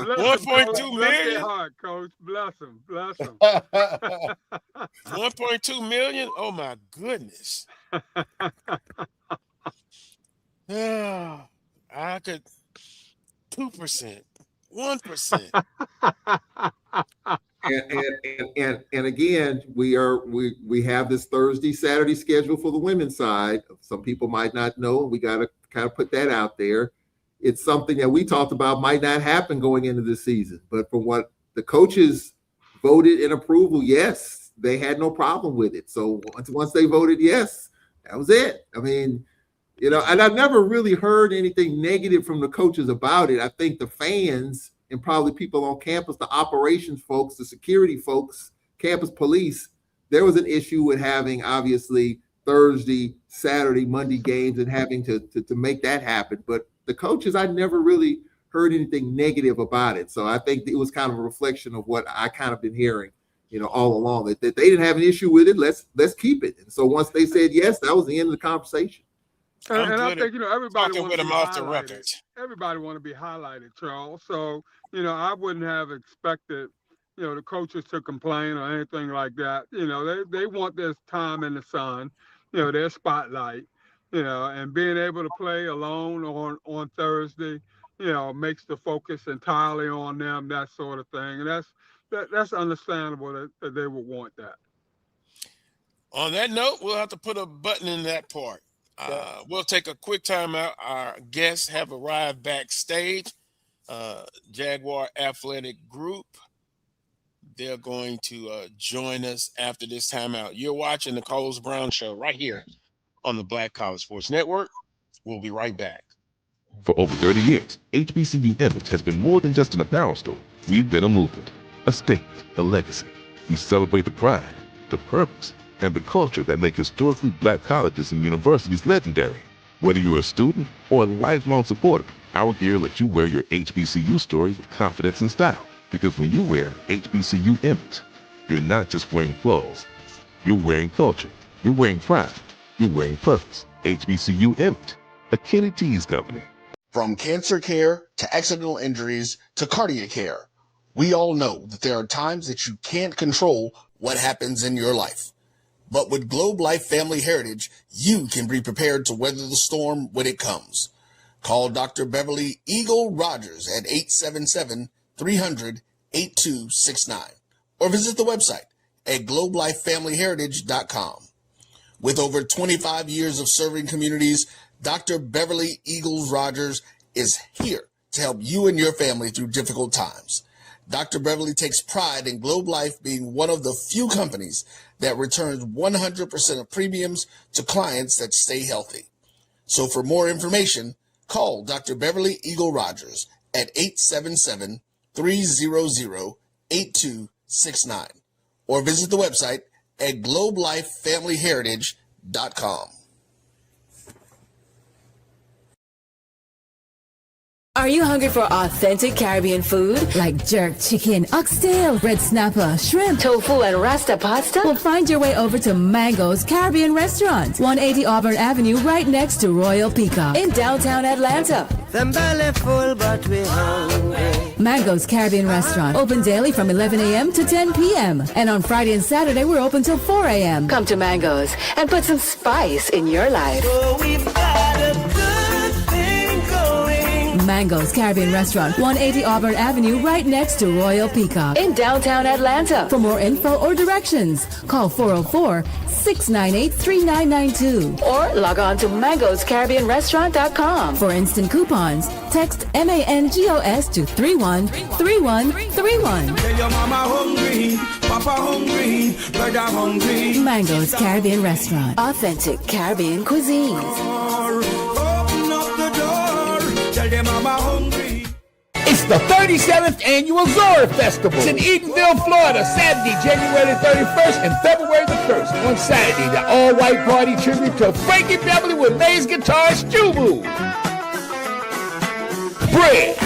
Bless 1.2 Bless their million? heart, Coach. Bless them. Bless them. 1.2 million? Oh my goodness. I could 2%, 1%. And again, we have this Thursday, Saturday schedule for the women's side. Some people might not know. We got to kind of put that out there. It's something that we talked about might not happen going into the season, but from what the coaches voted in approval, yes, they had no problem with it. So once they voted yes, that was it. I mean, and I've never really heard anything negative from the coaches about it. I think the fans and probably people on campus, the operations folks, the security folks, campus police, there was an issue with having obviously Thursday, Saturday, Monday games and having to make that happen. But the coaches, I never really heard anything negative about it. So I think it was kind of a reflection of what I kind of been hearing, all along, that they didn't have an issue with it. Let's keep it. And so once they said yes, that was the end of the conversation. And I think, everybody talking with them off the records. Everybody want to be highlighted, Charles. So, I wouldn't have expected, the coaches to complain or anything like that. They want this time in the sun, their spotlight, and being able to play alone on Thursday, makes the focus entirely on them, that sort of thing. And that's understandable that they would want that. On that note, we'll have to put a button in that part. We'll take a quick time out. Our guests have arrived backstage. Jaguar Athletic Group. They're going to join us after this timeout. You're watching the Coles Brown Show right here on the Black College Sports Network. We'll be right back. For over 30 years, HBCU Image has been more than just an apparel store. We've been a movement, a statement, a legacy. We celebrate the pride, the purpose, and the culture that make historically Black colleges and universities legendary. Whether you're a student or a lifelong supporter, our gear lets you wear your HBCU story with confidence and style. Because when you wear HBCU Image, you're not just wearing clothes. You're wearing culture. You're wearing pride. You're wearing purpose. HBCU Image, a Kenny T's company. From cancer care to accidental injuries to cardiac care, we all know that there are times that you can't control what happens in your life. But with Globe Life Family Heritage, you can be prepared to weather the storm when it comes. Call Dr. Beverly Eagle Rogers at 877-300-8269 or visit the website at globelifefamilyheritage.com. With over 25 years of serving communities, Dr. Beverly Eagles Rogers is here to help you and your family through difficult times. Dr. Beverly takes pride in Globe Life being one of the few companies that returns 100% of premiums to clients that stay healthy. So for more information, call Dr. Beverly Eagle Rogers at 877-300-8269 or visit the website at globelifefamilyheritage.com. Are you hungry for authentic Caribbean food like jerk chicken, oxtail, red snapper, shrimp, tofu, and rasta pasta? Well, find your way over to Mango's Caribbean Restaurant, 180 Auburn Avenue, right next to Royal Peacock in downtown Atlanta. Them belly full, but we hungry. Mango's Caribbean Restaurant, open daily from 11 a.m. to 10 p.m. And on Friday and Saturday, we're open till 4 a.m. Come to Mango's and put some spice in your life. So we've got a good thing going. Mango's Caribbean Restaurant, 180 Auburn Avenue, right next to Royal Peacock in downtown Atlanta. For more info or directions, call 404-698-3992 or log on to mangoscaribbeanrestaurant.com. For instant coupons, text MANGOS to 313131. Tell your mama hungry, papa hungry, brother hungry. Mango's Caribbean Restaurant, authentic Caribbean cuisines. Open up the door, tell them mama hungry. It's the 37th annual Zora Festival. It's in Edenville, Florida, Saturday, January 31st and February the 1st. On Saturday, the all-white party tribute to Frankie Beverly with May's guitarist Jubu. Bread,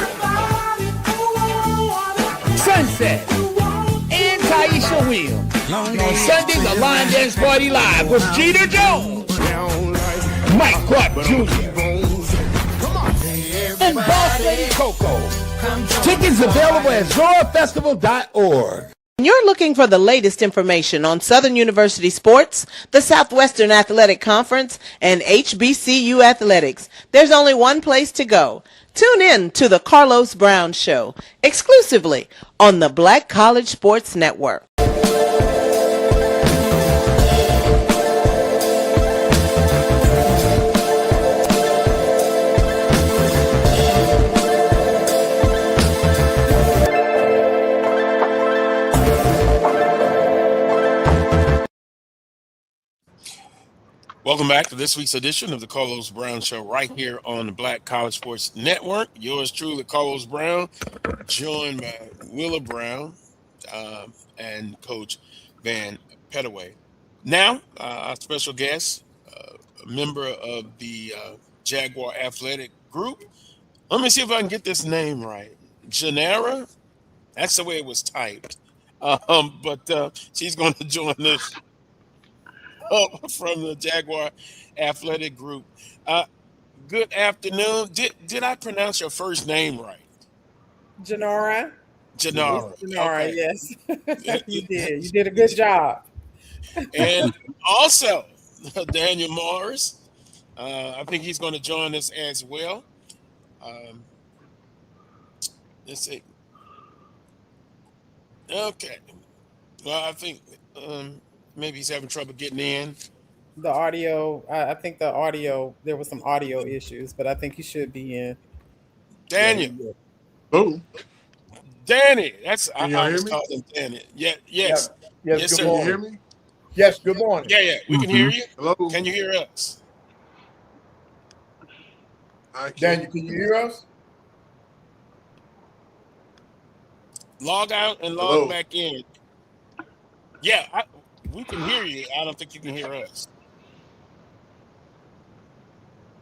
Sunset, and Taisha Williams. And on Sunday, the Line Dance Party Live with Jeter Jones, Mike Clark Jr., and Boss Lady Coco. Tickets available at zorafestival.org. You're looking for the latest information on Southern University sports, the Southwestern Athletic Conference, and HBCU athletics. There's only one place to go. Tune in to the Carlos Brown Show, exclusively on the Black College Sports Network. Welcome back to this week's edition of the Carlos Brown Show right here on the Black College Sports Network. Yours truly, Carlos Brown, joined by Willa Brown and Coach Vann Pettaway. Now, our special guest, a member of the Jaguar Athletic Group. Let me see if I can get this name right. Janera, that's the way it was typed. But she's going to join us from the Jaguar Athletic Group. Good afternoon. Did I pronounce your first name right? Janara. Janara. Okay. Yes. You did. You did a good job. And also, Daniel Morris. I think he's going to join us as well. Let's see. Okay. Well, I think maybe he's having trouble getting in. The audio, I think the audio, there was some audio issues, but I think he should be in. Daniel. Oh. Danny. That's Can y'all I hear was me? calling Danny. Yeah, yes. Yes, Yes, good sir. Can you morning. hear me? Yes, good morning. Yeah, we can hear you. Hello. Can you hear us? I can. Daniel, can you hear us? Log out and log Hello. back in. Yeah, we can hear you. I don't think you can hear us.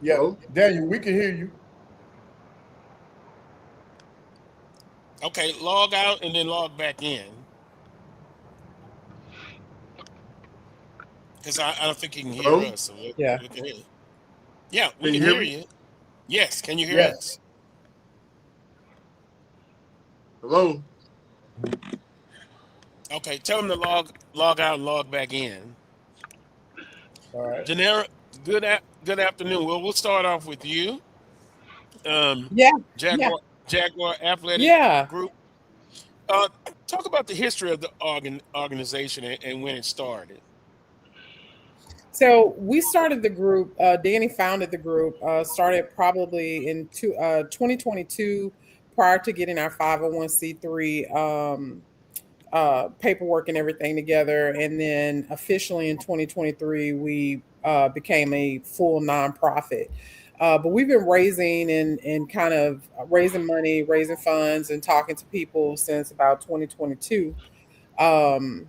Yeah, Hello? Daniel, we can hear you. Okay, log out and then log back in. Because I don't think you can hear Hello? us. So Yeah. we can hear you. Yeah, we Can can you hear hear me? you. Yes, can you hear Yes. us? Hello. Okay, tell them to log out and log back in. All right. Janera, good afternoon. Well, we'll start off with you. Yeah. Jaguar Athletic Yeah. Group. Talk about the history of the organization and when it started. So we started the group. Danny founded the group. Started probably in 2022, prior to getting our 501c3 paperwork and everything together, and then officially in 2023 we became a full nonprofit. But we've been raising and kind of raising money, raising funds, and talking to people since about 2022. On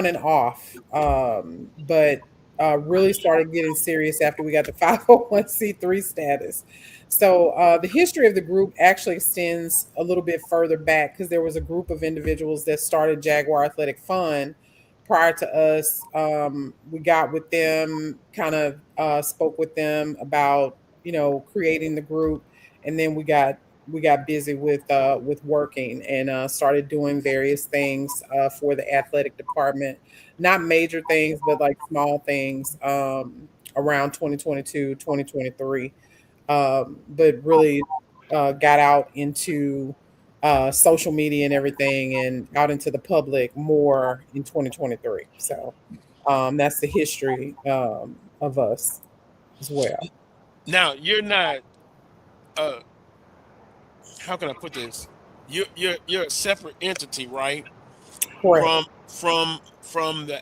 and off, but really started getting serious after we got the 501c3 status. So the history of the group actually extends a little bit further back, because there was a group of individuals that started Jaguar Athletic Fund prior to us. We got with them, kind of spoke with them about, creating the group, and then we got busy with working and started doing various things for the athletic department. Not major things, but like small things around 2022, 2023. But really got out into social media and everything, and out into the public more in 2023. So that's the history of us as well. Now, you're not how can I put this? You're a separate entity, right? Correct. From the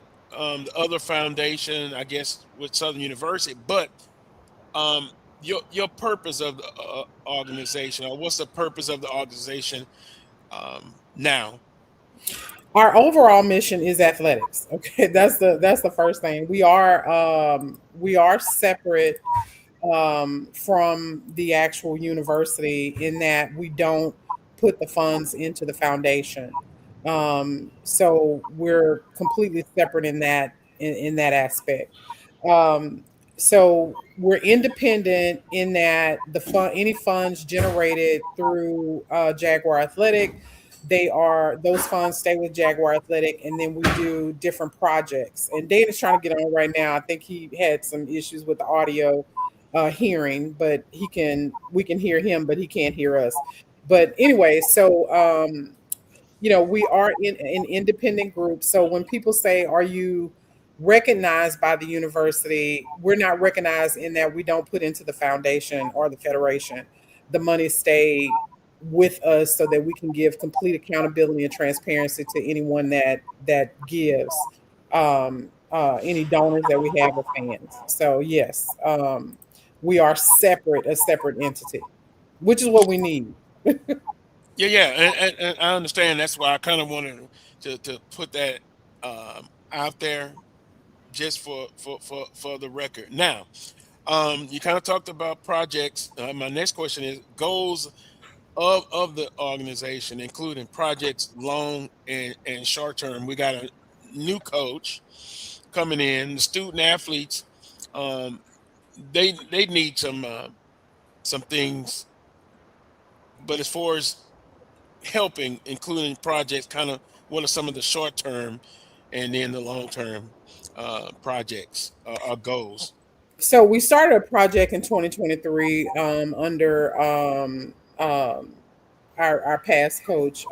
other foundation, I guess, with Southern University. But your purpose of the organization, or what's the purpose of the organization now? Our overall mission is athletics. Okay, that's the first thing. We are separate from the actual university, in that we don't put the funds into the foundation. So we're completely separate in that aspect. So we're independent in that any funds generated through Jaguar Athletic, those funds stay with Jaguar Athletic, and then we do different projects. And Dana's trying to get on right now. I think he had some issues with the audio hearing, but we can hear him, but he can't hear us. But anyway, so we are in an independent group. So when people say, "Are you recognized by the university?" We're not recognized in that we don't put into the foundation or the federation. The money stay with us so that we can give complete accountability and transparency to anyone that gives, any donors that we have or fans. So yes, we are a separate entity, which is what we need. Yeah, and I understand. That's why I kind of wanted to put that out there, just for the record. Now, you kind of talked about projects. My next question is goals of the organization, including projects long and short term. We got a new coach coming in. The student athletes, they need some things, but as far as helping, including projects, kind of what are some of the short term and then the long term projects or goals? So we started a project in 2023 under our past coach.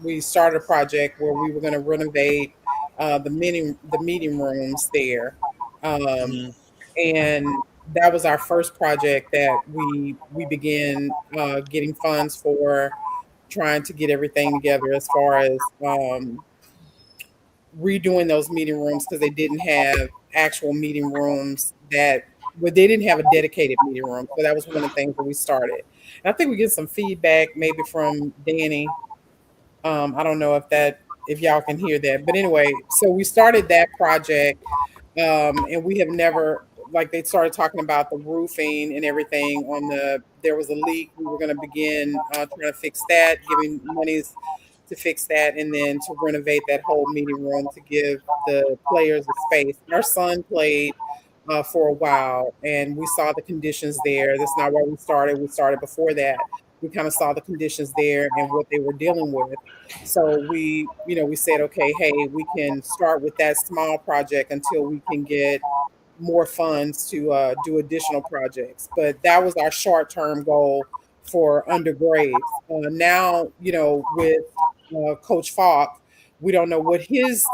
We started a project where we were going to renovate the meeting rooms there, and that was our first project that we began getting funds for, trying to get everything together as far as redoing those meeting rooms, because they didn't have actual meeting rooms they didn't have a dedicated meeting room. So that was one of the things that we started. And I think we get some feedback maybe from Danny. I don't know if y'all can hear that, but anyway, so we started that project, and we have never, like, they started talking about the roofing and everything there was a leak. We were going to begin trying to fix that, giving monies to fix that, and then to renovate that whole meeting room to give the players a space. Our son played for a while, and we saw the conditions there. That's not where we started. We started before that. We kind of saw the conditions there and what they were dealing with. So we said, okay, hey, we can start with that small project until we can get more funds to do additional projects. But that was our short-term goal for undergrades. Now, with Coach Falk, we don't know what his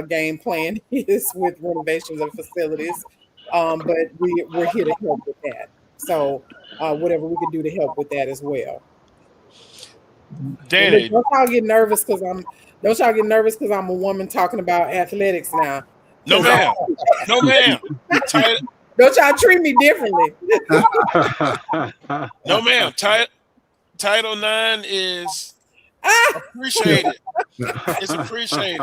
game plan is with renovations of facilities, but we're here to help with that. So whatever we can do to help with that as well. Danny, don't y'all get nervous because I'm a woman talking about athletics now. No ma'am. No ma'am. Don't y'all treat me differently. No ma'am. Title IX is appreciated. It's appreciated.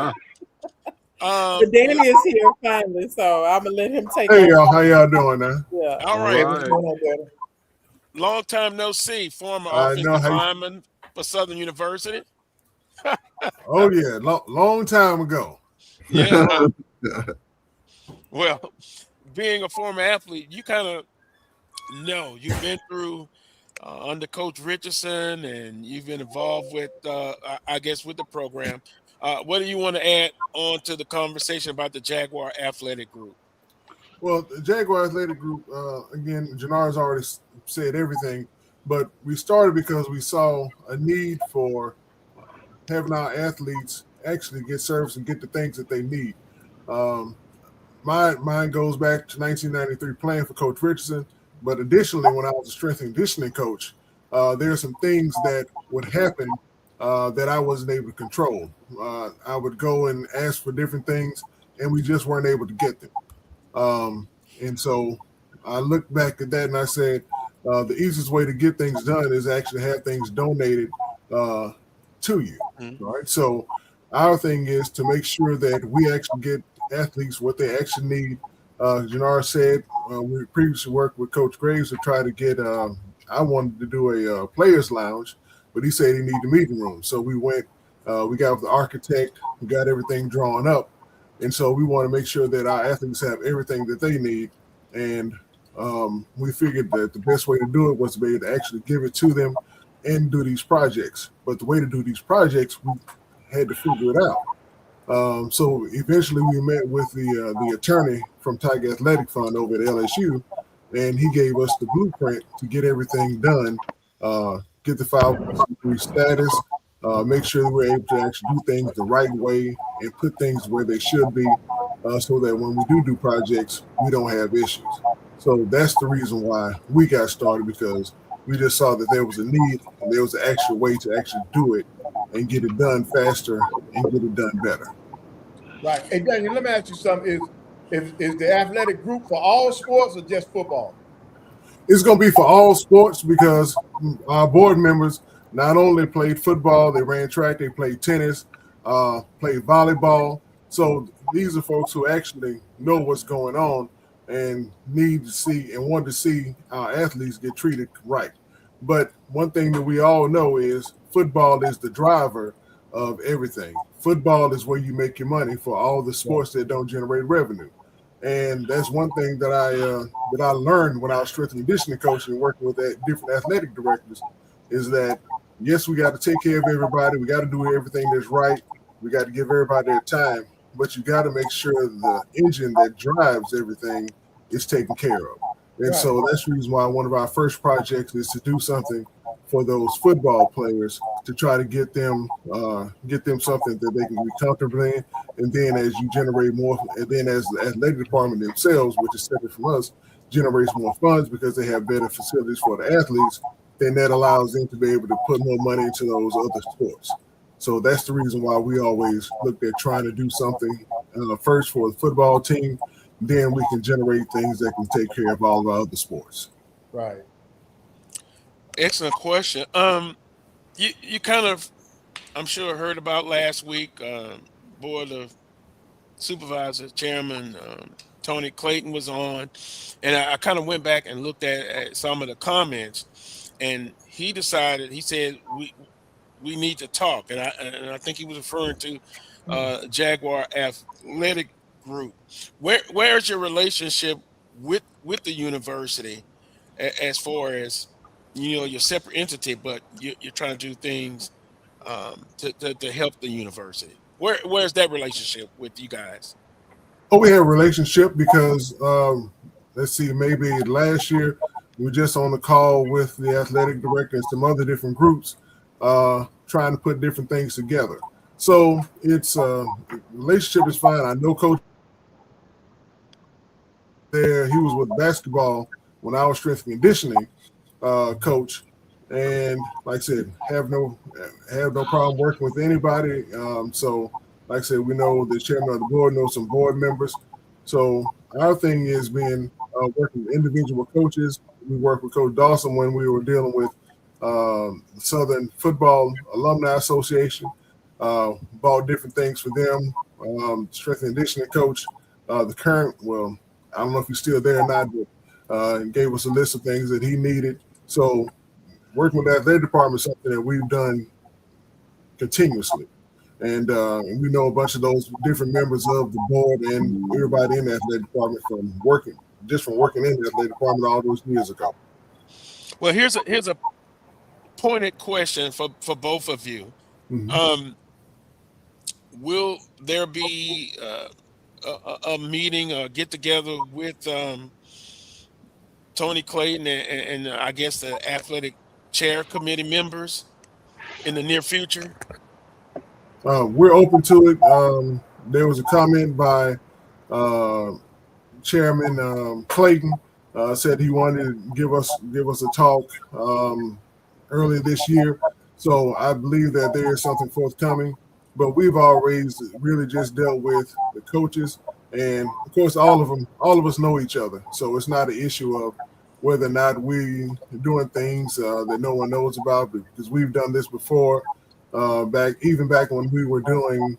But Danny is here finally, so I'm gonna let him take. Hey y'all, how y'all doing now? Yeah. All right. Long time no see. Former offensive lineman for Southern University. Oh yeah, long time ago. Yeah. Well, being a former athlete, you kind of know you've been through under Coach Richardson, and you've been involved with, I guess, with the program. What do you want to add on to the conversation about the Jaguar Athletic Group? Well, the Jaguar Athletic Group, again, Janar's already said everything, but we started because we saw a need for having our athletes actually get service and get the things that they need. Mine goes back to 1993 playing for Coach Richardson, but additionally, when I was a strength and conditioning coach, there are some things that would happen that I wasn't able to control. I would go and ask for different things, and we just weren't able to get them. And so I looked back at that and I said, the easiest way to get things done is actually have things donated to you. Right. So our thing is to make sure that we actually get athletes what they actually need. Janar said we previously worked with Coach Graves to try to get, I wanted to do a players lounge, but he said he needed a meeting room. So we went, we got with the architect, we got everything drawn up. And so we want to make sure that our athletes have everything that they need. And we figured that the best way to do it was to be able to actually give it to them and do these projects. But the way to do these projects, we had to figure it out. So eventually we met with the attorney from Tiger Athletic Fund over at LSU, and he gave us the blueprint to get everything done, get the 503 status, make sure that we're able to actually do things the right way and put things where they should be, so that when we do projects, we don't have issues. So that's the reason why we got started, because we just saw that there was a need and there was an actual way to actually do it and get it done faster and get it done better. Right. Hey, Daniel, let me ask you something. Is the athletic group for all sports or just football? It's going to be for all sports, because our board members not only played football, they ran track, they played tennis, played volleyball. So these are folks who actually know what's going on and need to see and want to see our athletes get treated right. But one thing that we all know is football is the driver of everything. Football is where you make your money for all the sports that don't generate revenue. And that's one thing that I learned when I was strength and conditioning coach and working with different athletic directors, is that yes, we got to take care of everybody. We got to do everything that's right. We got to give everybody their time, but you got to make sure the engine that drives everything is taken care of. And so that's the reason why one of our first projects is to do something for those football players, to try to get them something that they can be comfortable in. And then as you generate more, and then as the athletic department themselves, which is separate from us, generates more funds because they have better facilities for the athletes, then that allows them to be able to put more money into those other sports. So that's the reason why we always looked at trying to do something first for the football team, then we can generate things that can take care of all of our other sports. Right. Excellent question. You kind of, I'm sure, heard about last week, Board of Supervisors Chairman Tony Clayton was on, and I kind of went back and looked at some of the comments, and he said we need to talk, and I think he was referring to Jaguar Athletic Group. Where's your relationship with the university, as far as, you know, your separate entity, but you're trying to do things to help the university? Where's that relationship with you guys? Oh, we have a relationship because let's see, maybe last year we were just on the call with the athletic director and some other different groups, trying to put different things together. So it's relationship is fine. I know Coach there. He was with basketball when I was strength and conditioning coach, and like I said, have no problem working with anybody. So like I said, we know the chairman of the board, knows some board members. So our thing is being working with individual coaches. We worked with Coach Dawson when we were dealing with Southern Football Alumni Association, bought different things for them. Strength and conditioning coach, the current, well, I don't know if he's still there or not, but gave us a list of things that he needed. So working with that athletic department is something that we've done continuously. And we know a bunch of those different members of the board and everybody in the athletic department from working in the athletic department all those years ago. Well, here's a pointed question for both of you. Mm-hmm. Will there be a meeting or get together with Tony Clayton and I guess the athletic chair committee members in the near future? We're open to it. There was a comment by Chairman Clayton, said he wanted to give us a talk earlier this year. So I believe that there is something forthcoming. But we've always really just dealt with the coaches, and of course, all of us know each other. So it's not an issue of whether or not we doing things that no one knows about, because we've done this before. Back when we were doing,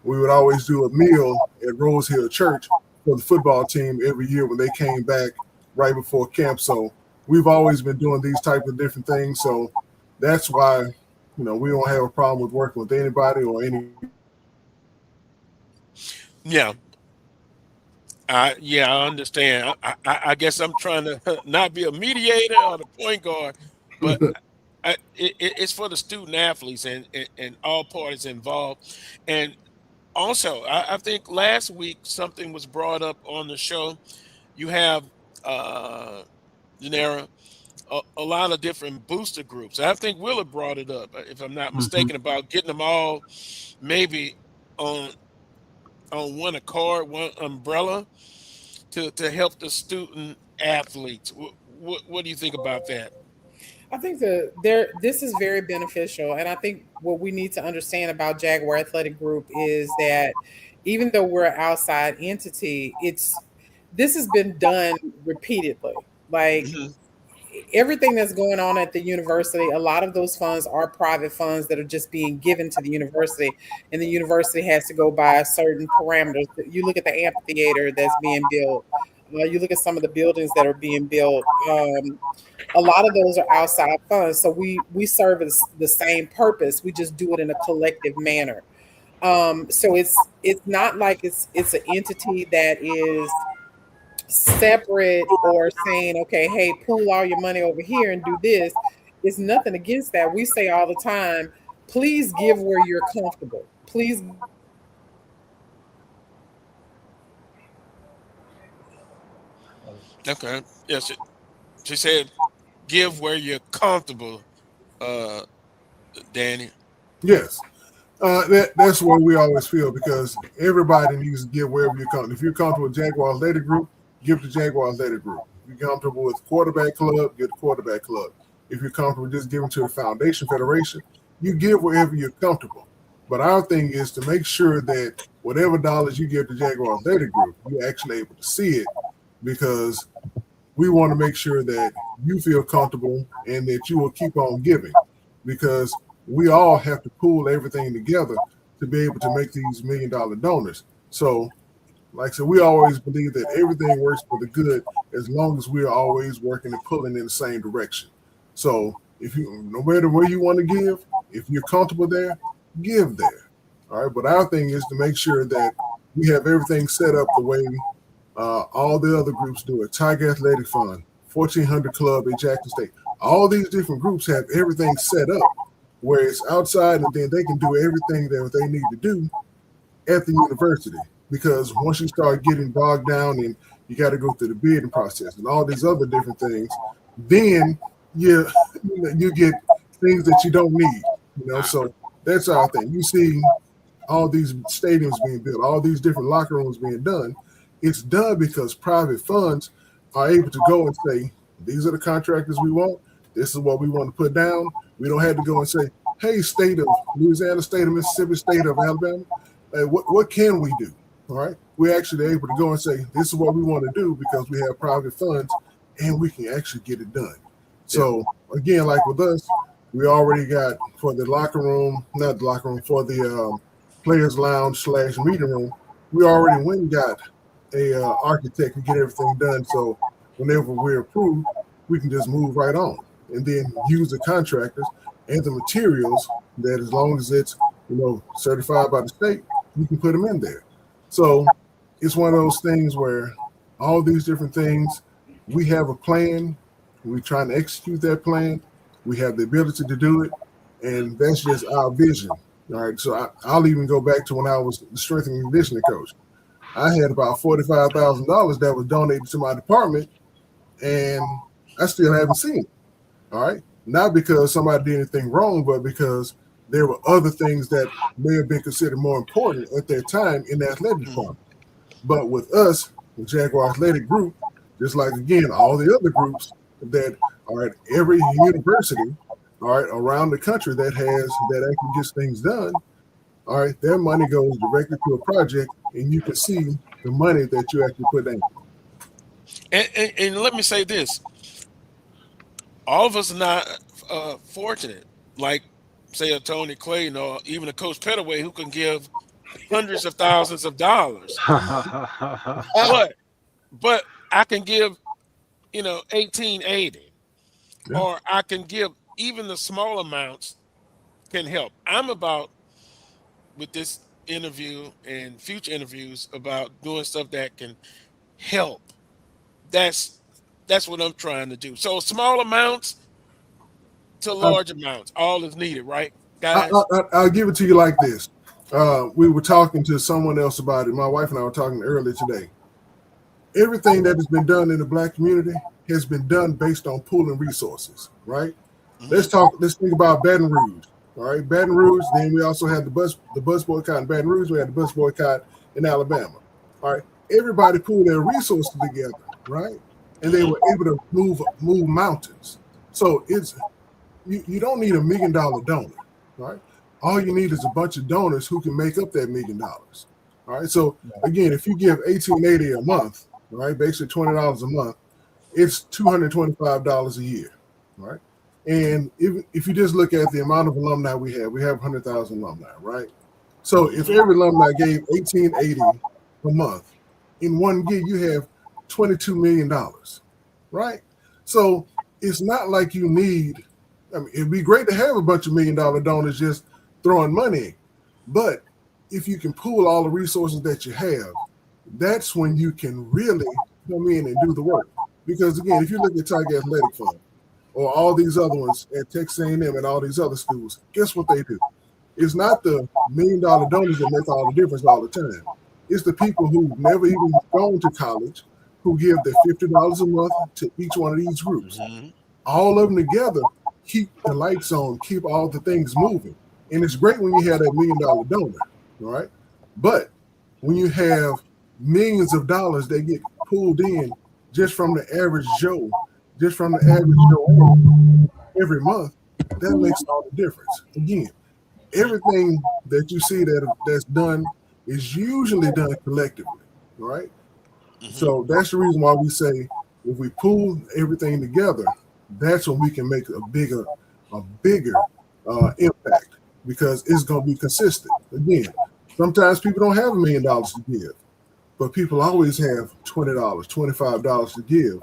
we would always do a meal at Rose Hill Church for the football team every year when they came back right before camp. So we've always been doing these type of different things. So that's why, we don't have a problem with working with anybody or any. Yeah. Yeah, I understand. I guess I'm trying to not be a mediator or the point guard, but it's for the student athletes and all parties involved. And also, I think last week something was brought up on the show. You have, uh, Janera, a lot of different booster groups. I think Willa brought it up, if I'm not Mhm. mistaken, about getting them all maybe on one accord, one umbrella to help the student athletes. What do you think about that? I think this is very beneficial, and I think what we need to understand about Jaguar Athletic Group is that even though we're an outside entity, this has been done repeatedly. Like Mhm. everything that's going on at the university, a lot of those funds are private funds that are just being given to the university, and the university has to go by certain parameters. You look at the amphitheater that's being built. You look at some of the buildings that are being built. A lot of those are outside funds, so we serve as the same purpose. We just do it in a collective manner. So it's not like it's an entity that is separate or saying, okay, hey, pool all your money over here and do this. It's nothing against that. We say all the time, please give where you're comfortable. Please. Okay. Yes. She said, "Give where you're comfortable." Uh, Danny. Yes. That's what we always feel because everybody needs to give wherever you're comfortable. If you're comfortable with Jaguar Athletic Group, give to Jaguar Athletic Group. If you're comfortable with Quarterback Club, give to Quarterback Club. If you're comfortable just giving to the Foundation Federation, you give wherever you're comfortable. But our thing is to make sure that whatever dollars you give to Jaguar Athletic Group, you're actually able to see it because we want to make sure that you feel comfortable and that you will keep on giving because we all have to pool everything together to be able to make these $1 million donors. So, like I said, we always believe that everything works for the good as long as we're always working and pulling in the same direction. So, if you, no matter where you want to give, if you're comfortable there, give there. All right. But our thing is to make sure that we have everything set up the way all the other groups do it. Tiger Athletic Fund, 1400 Club at Jackson State. All these different groups have everything set up where it's outside and then they can do everything that they need to do at the university. Because once you start getting bogged down and you got to go through the bidding process and all these other different things, then you get things that you don't need. So that's our thing. You see all these stadiums being built, all these different locker rooms being done. It's done because private funds are able to go and say, these are the contractors we want. This is what we want to put down. We don't have to go and say, hey, state of Louisiana, state of Mississippi, state of Alabama, what can we do? All right. We're actually able to go and say, this is what we want to do because we have private funds and we can actually get it done. So, again, like with us, we already got for the locker room, not the locker room, for the players' lounge / meeting room, we already went and got a architect to get everything done. So whenever we're approved, we can just move right on and then use the contractors and the materials that as long as it's, certified by the state, you can put them in there. So it's one of those things where all these different things, we have a plan. We're trying to execute that plan. We have the ability to do it. And that's just our vision. All right. So I'll even go back to when I was the strength and conditioning coach. I had about $45,000 that was donated to my department, and I still haven't seen it. All right. Not because somebody did anything wrong, but because there were other things that may have been considered more important at that time in the athletic department. But with us, the Jaguar Athletic Group, just like, again, all the other groups that are at every university, all right, around the country that actually gets things done, all right, their money goes directly to a project, and you can see the money that you actually put in. And let me say this: all of us are not fortunate, like say a Tony Clayton or even a Coach Pettaway, who can give hundreds of thousands of dollars. but I can give, 1880, or I can give even the small amounts can help. I'm about with this interview and future interviews about doing stuff that can help. That's what I'm trying to do. So small amounts to large amounts, all is needed, right, guys? I'll give it to you like this. We were talking to someone else about it. My wife and I were talking earlier today. Everything that has been done in the Black community has been done based on pooling resources, right? Mm-hmm. Let's think about Baton Rouge. All right, Baton Rouge. Then we also had the bus boycott in Baton Rouge. We had the bus boycott in Alabama. All right, everybody pooled their resources together, right? And they were able to move mountains. So you don't need $1 million donor, right? All you need is a bunch of donors who can make up that $1 million. All right. So again, if you give $18.80 a month, right, basically $20 a month, it's $225 a year, right? And if you just look at the amount of alumni we have 100,000 alumni, right? So if every alumni gave $18.80 a month, in 1 year you have $22 million, right? So it's not like you need. I mean, it'd be great to have a bunch of $1 million donors just throwing money in, but if you can pool all the resources that you have, that's when you can really come in and do the work. Because again, if you look at Jaguar Athletic Fund or all these other ones at Texas A&M and all these other schools, guess what they do? It's not the $1 million donors that make all the difference all the time. It's the people who've never even gone to college who give their $50 a month to each one of these groups. All of them together keep the lights on, keep all the things moving. And it's great when you have that $1 million donor, right? But when you have millions of dollars that get pulled in just from the average Joe, every month, that makes all the difference. Again, everything that you see that's done is usually done collectively, right? So that's the reason why we say if we pool everything together, that's when we can make a bigger impact, because it's going to be consistent. Again, sometimes people don't have $1 million to give, but people always have $20, $25 to give.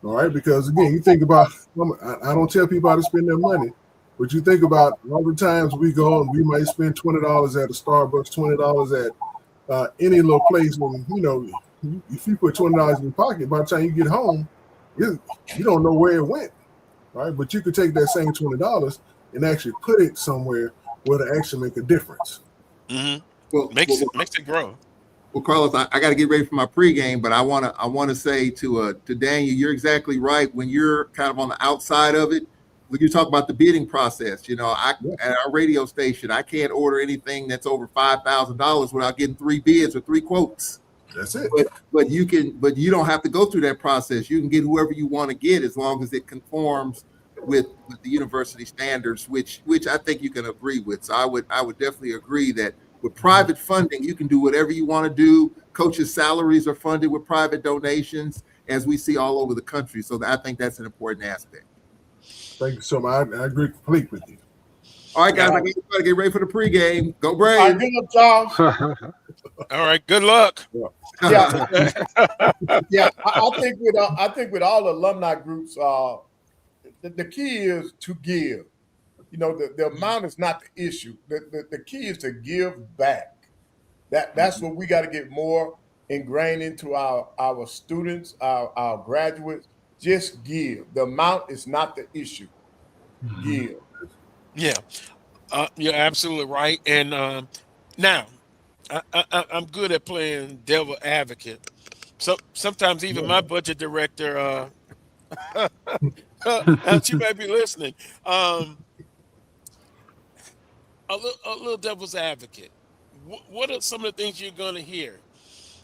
All right, because again, you think about, I don't tell people how to spend their money, but you think about all the times we go and we might spend $20 at a Starbucks, $20 at any little place. When if you put $20 in your pocket, by the time you get home, you don't know where it went, right? But you could take that same $20 and actually put it somewhere where it actually make a difference. Well, makes it grow. Well, Carlos, I got to get ready for my pregame, but I want to say to Daniel, you're exactly right. When you're kind of on the outside of it, when you talk about the bidding process, at our radio station, I can't order anything that's over $5,000 without getting 3 bids or 3 quotes. That's it. But you don't have to go through that process. You can get whoever you want to get as long as it conforms with the university standards, which I think you can agree with. So I would definitely agree that with private funding, you can do whatever you want to do. Coaches' salaries are funded with private donations, as we see all over the country. So I think that's an important aspect. Thank you so much. I agree completely with you. All right, guys, I got to get ready for the pregame. Go Braves. All right, good luck, Charles. All right, good luck. Yeah, I think with all the alumni groups, the key is to give. The amount is not the issue. The key is to give back. That's what we got to get more ingrained into our students, our graduates. Just give. The amount is not the issue. Give. Yeah, you're absolutely right. And now, I'm good at playing devil advocate. So sometimes even my budget director, she may be listening. A little devil's advocate. What are some of the things you're going to hear?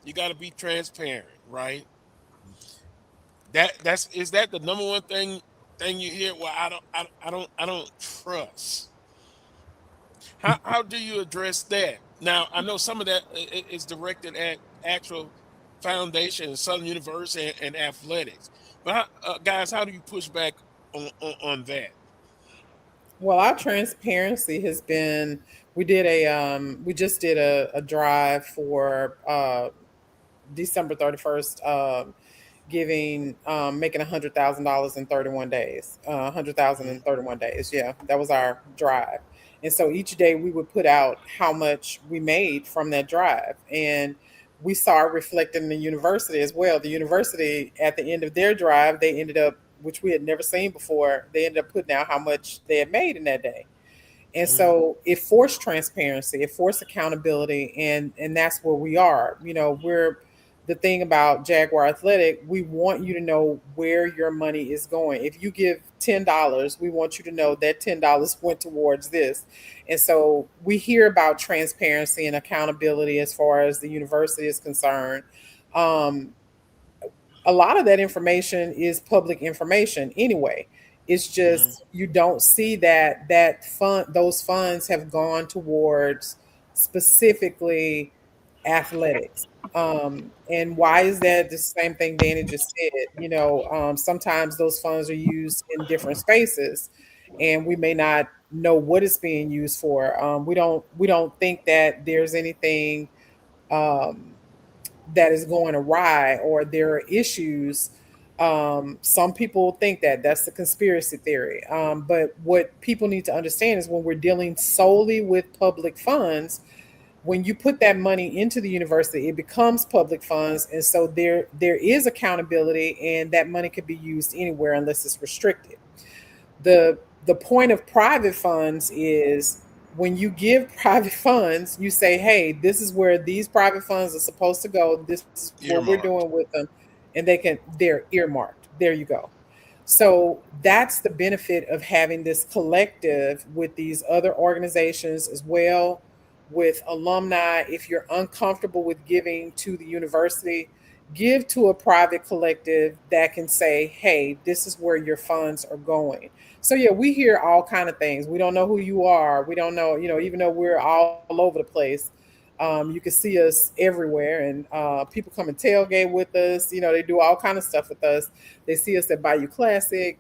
You got to be transparent, right? Is that the number one thing you hear? Well, I don't trust. How do you address that? Now, I know some of that is directed at actual foundation, Southern University, and athletics. But guys, how do you push back on that? Well, our transparency has been. We just did a drive for December 31st. Making $100,000 in 31 days, 100,000 in 31 days. Yeah, that was our drive. And so each day we would put out how much we made from that drive. And we saw it reflected in the university as well. The university, at the end of their drive, they ended up, which we had never seen before, they ended up putting out how much they had made in that day. And so it forced transparency, it forced accountability, and that's where we are. You know, we're the thing about Jaguar Athletic, we want you to know where your money is going. If you give $10, we want you to know that $10 went towards this. And so we hear about transparency and accountability as far as the university is concerned. A lot of that information is public information anyway. It's just you don't see that those funds have gone towards specifically athletics. And why is that? The same thing Danny just said. You know, sometimes those funds are used in different spaces, and we may not know what it's being used for. We don't think that there's anything that is going awry or there are issues. Some people think that that's the conspiracy theory. But what people need to understand is when we're dealing solely with public funds, when you put that money into the university, it becomes public funds. And so there is accountability, and that money can be used anywhere unless it's restricted. The point of private funds is when you give private funds, you say, hey, this is where these private funds are supposed to go. This is what we're doing with them. And they're earmarked. There you go. So that's the benefit of having this collective with these other organizations as well, with alumni. If you're uncomfortable with giving to the university, give to a private collective that can say, hey, this is where your funds are going. So yeah, we hear all kind of things. We don't know who you are. We don't know, even though we're all over the place, you can see us everywhere, and people come and tailgate with us. They do all kind of stuff with us. They see us at Bayou Classic.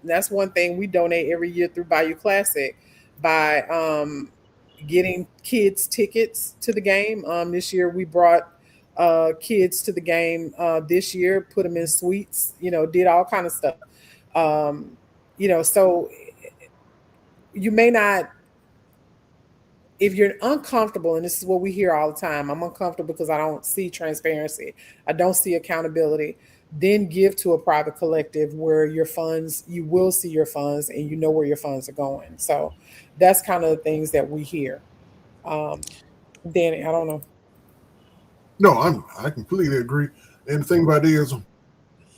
That's one thing we donate every year through Bayou Classic by getting kids tickets to the game. This year we brought kids to the game this year, put them in suites, did all kind of stuff. So you may not, if you're uncomfortable, and this is what we hear all the time, I'm uncomfortable because I don't see transparency, I don't see accountability, then give to a private collective where your funds, you will see your funds and you know where your funds are going. So that's kind of the things that we hear. Danny, I don't know. No, I completely agree. And the thing about it is,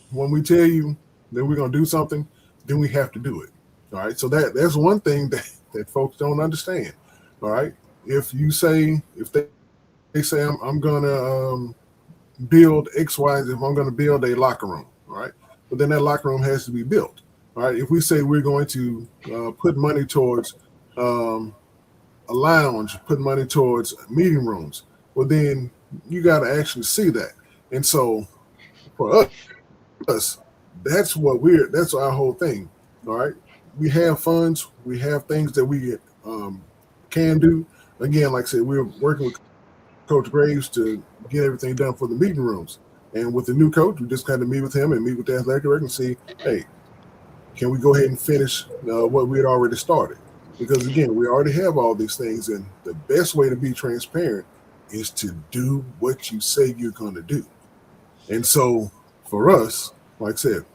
when we tell you that we're going to do something, then we have to do it. All right. So that's one thing that folks don't understand. All right. If they say I'm going to build X, Y, if I'm going to build a locker room. All right. But then that locker room has to be built. All right. If we say we're going to put money towards a lounge, put money towards meeting rooms, well, then you got to actually see that. And so for us, that's our whole thing. All right. We have funds. We have things that we can do. Again, like I said, we're working with Coach Graves to get everything done for the meeting rooms. And with the new coach, we just kind of meet with him and meet with the athletic director and see, hey, can we go ahead and finish what we had already started? Because again, we already have all these things, and the best way to be transparent is to do what you say you're going to do. And so for us, like I said,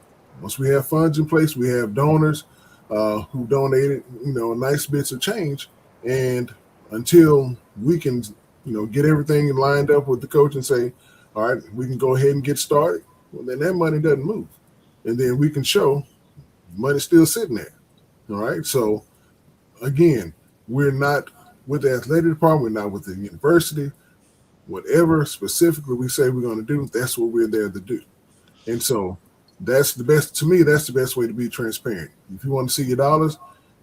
once we have funds in place, we have donors who donated, nice bits of change. And until we can, get everything lined up with the coach and say, all right, we can go ahead and get started, well, then that money doesn't move. And then we can show money's still sitting there. All right. So again, we're not with the athletic department, we're not with the university. Whatever specifically we say we're going to do, that's what we're there to do. And so that's the best, to me, that's the best way to be transparent. If you want to see your dollars,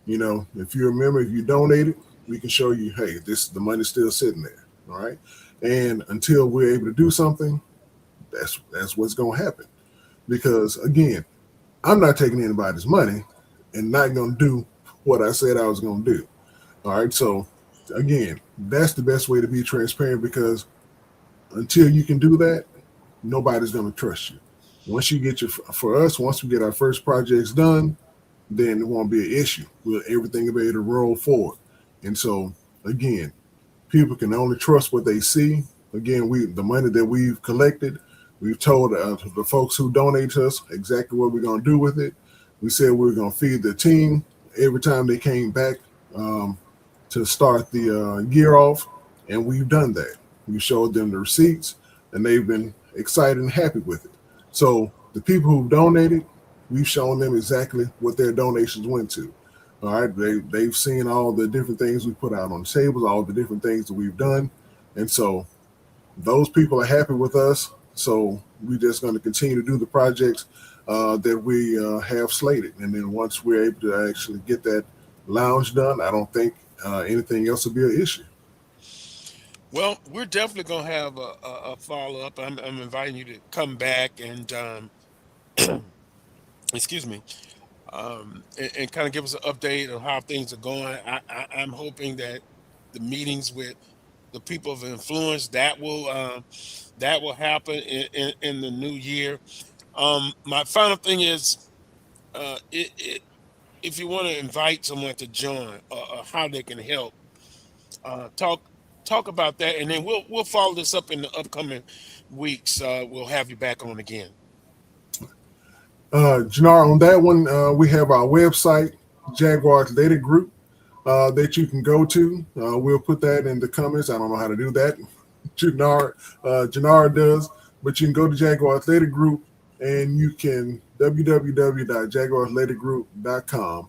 if you remember, if you donated, we can show you, hey, the money's still sitting there. All right. And until we're able to do something, that's what's going to happen. Because again, I'm not taking anybody's money and not going to do what I said I was going to do. All right. So again, that's the best way to be transparent, because until you can do that, nobody's going to trust you. Once we get our first projects done, then it won't be an issue. Everything will be able to roll forward. And so, again, people can only trust what they see. Again, the money that we've collected, we've told the folks who donate to us exactly what we're going to do with it. We said we're going to feed the team every time they came back to start the year off, and we've done that. We showed them the receipts, and they've been excited and happy with it. So the people who've donated, we've shown them exactly what their donations went to. All right, they've seen all the different things we put out on the tables, all the different things that we've done, and so those people are happy with us. So we're just going to continue to do the projects that we have slated, and then once we're able to actually get that lounge done, I don't think anything else will be an issue. Well, we're definitely going to have a follow up. I'm inviting you to come back and excuse me, and kind of give us an update on how things are going. I'm hoping that the meetings with the people of influence that will happen in the new year. My final thing is, if you want to invite someone to join, how they can help, talk about that, and then we'll follow this up in the upcoming weeks. We'll have you back on again. Jannar, on that one, we have our website, Jaguar Athletic Group, that you can go to. We'll put that in the comments. I don't know how to do that. Jannar does, but you can go to Jaguar Athletic Group, and you can www.jaguarathleticgroup.com,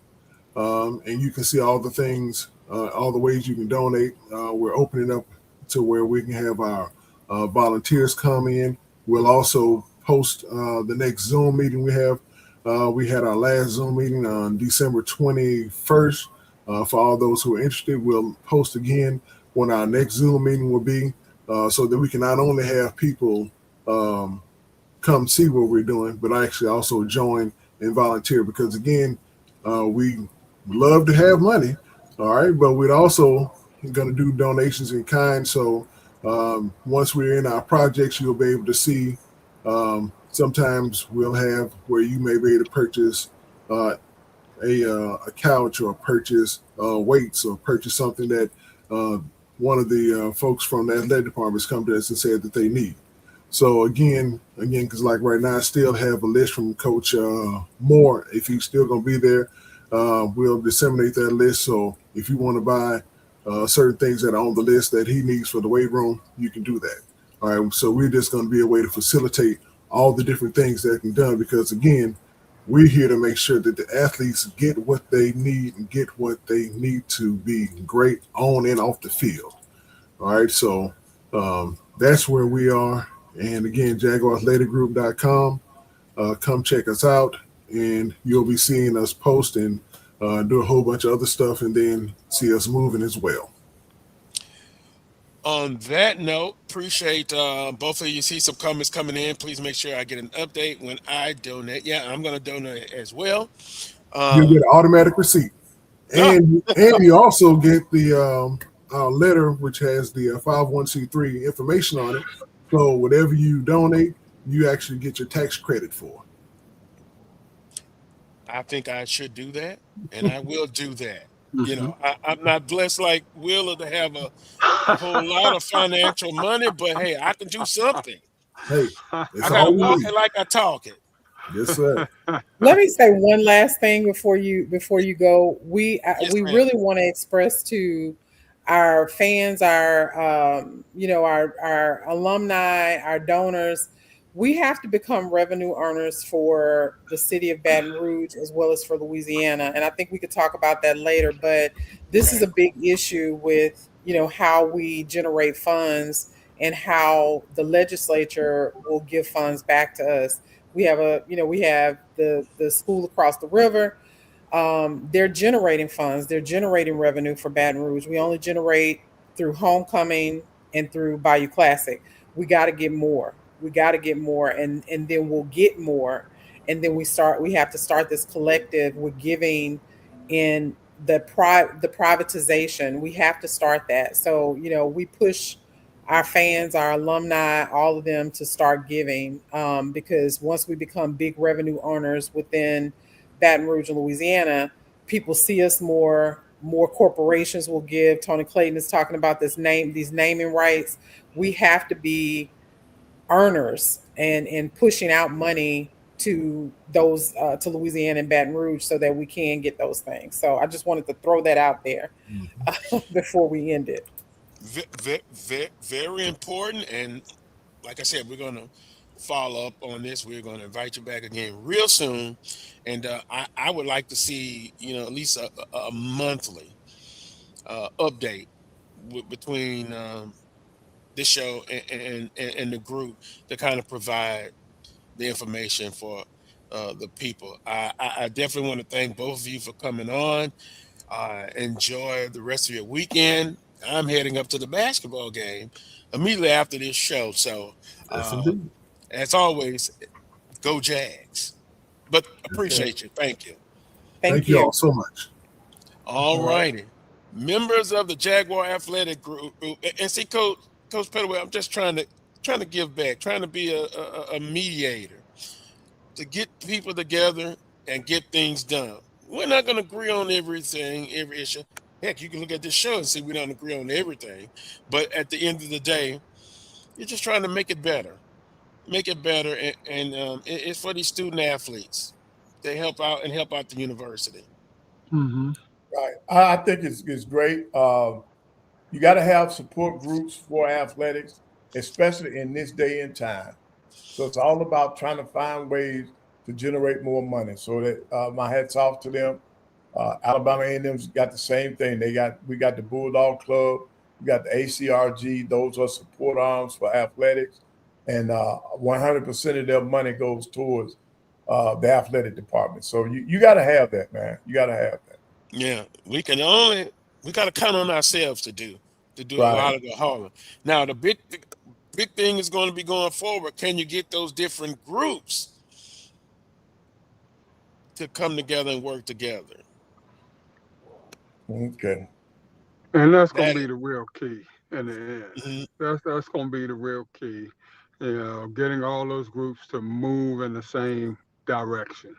and you can see all the things, all the ways you can donate. We're opening up to where we can have our volunteers come in. We'll also post the next Zoom meeting we have. We had our last Zoom meeting on December 21st. For all those who are interested, we'll post again when our next Zoom meeting will be, so that we can not only have people come see what we're doing, but actually also join and volunteer, because again, we love to have money, all right, but we're also going to do donations in kind. So once we're in our projects, you'll be able to see, sometimes we'll have where you may be able to purchase a couch, or purchase weights, or purchase something that one of the folks from the athletic department has come to us and said that they need. So again, because like right now, I still have a list from Coach Moore. If he's still going to be there, we'll disseminate that list. So if you want to buy certain things that are on the list that he needs for the weight room, you can do that. All right. So we're just going to be a way to facilitate all the different things that can be done, because again, we're here to make sure that the athletes get what they need and get what they need to be great on and off the field. All right. So that's where we are. And again, JaguarAthleticGroup.com. Come check us out, and you'll be seeing us post and do a whole bunch of other stuff, and then see us moving as well. On that note, appreciate both of you. See some comments coming in. Please make sure I get an update when I donate. Yeah, I'm going to donate as well. You'll get an automatic receipt, and you also get the letter which has the 501c3 information on it. So whatever you donate, you actually get your tax credit for. I think I should do that, and I will do that. You know, I'm not blessed like Willa to have a whole lot of financial money, but hey, I can do something. Hey, I gotta walk it like I talk it. Yes, sir. Let me say one last thing before you go. We ma'am. really want to express to our fans, our our alumni, our donors, we have to become revenue earners for the city of Baton Rouge as well as for Louisiana. And I think we could talk about that later, but this is a big issue with, how we generate funds and how the legislature will give funds back to us. We have the school across the river. They're generating funds. They're generating revenue for Baton Rouge. We only generate through homecoming and through Bayou Classic. We got to get more. And then we'll get more. And then we have to start this collective with giving in the privatization. We have to start that. So, we push our fans, our alumni, all of them to start giving, because once we become big revenue earners within Baton Rouge and Louisiana, people see us more corporations will give. Tony Clayton is talking about these naming rights. We have to be earners and pushing out money to those to Louisiana and Baton Rouge so that we can get those things. So I just wanted to throw that out there before we end it. Very important, and like I said, we're going to follow up on this. We're going to invite you back again real soon, and I would like to see at least a monthly update between this show and the group to kind of provide the information for the people. I definitely want to thank both of you for coming on. Enjoy the rest of your weekend. I'm heading up to the basketball game immediately after this show. So, as always, go Jags. But appreciate you. Thank you. Thank you all so much. All righty. Members of the Jaguar Athletic Group. And see, Coach Pettaway, I'm just trying to give back, trying to be a mediator to get people together and get things done. We're not going to agree on everything, every issue. Heck, you can look at this show and see we don't agree on everything. But at the end of the day, you're just trying to make it better. Make it better. And it's for these student athletes. They help out the university. Mm-hmm. Right. I think it's great. You got to have support groups for athletics, especially in this day and time. So it's all about trying to find ways to generate more money. So that my hats off to them. Alabama A&M's got the same thing. We got the Bulldog Club, we got the ACRG. Those are support arms for athletics, and 100% of their money goes towards the athletic department. So you got to have that, man. You got to have that. Yeah, we got to count on ourselves to do a lot of the hauling. Now the big thing is going to be going forward. Can you get those different groups to come together and work together? Okay. And that's going to be the real key in the end. Mm-hmm. That's going to be the real key. Getting all those groups to move in the same direction.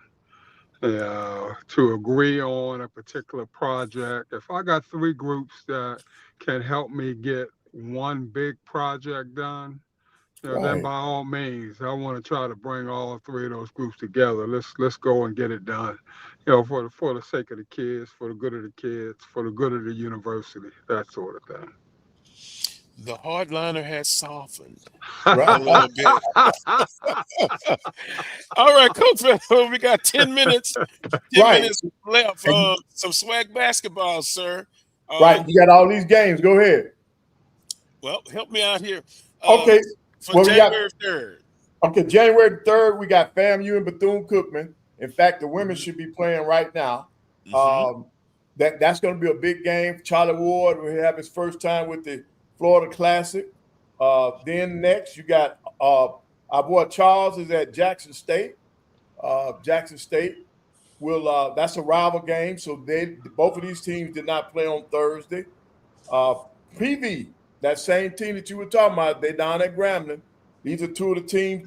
To agree on a particular project. If I got 3 groups that can help me get one big project done, then by all means, I want to try to bring all 3 of those groups together. Let's go and get it done. For the sake of the kids, for the good of the kids, for the good of the university, that sort of thing. The hardliner has softened a little bit. All right, Coach, we got 10 minutes. 10 minutes left. Some SWAC basketball, sir. Right, you got all these games. Go ahead. Well, help me out here. Okay. For January 3rd. Okay, January 3rd, we got FAMU and Bethune-Cookman. In fact, the women should be playing right now. Mm-hmm. That's going to be a big game. Charlie Ward will have his first time with the Florida Classic. Then next, you got our boy Charles is at Jackson State. Jackson State will that's a rival game. So both of these teams did not play on Thursday. PV, that same team that you were talking about, they down at Grambling. These are 2 of the teams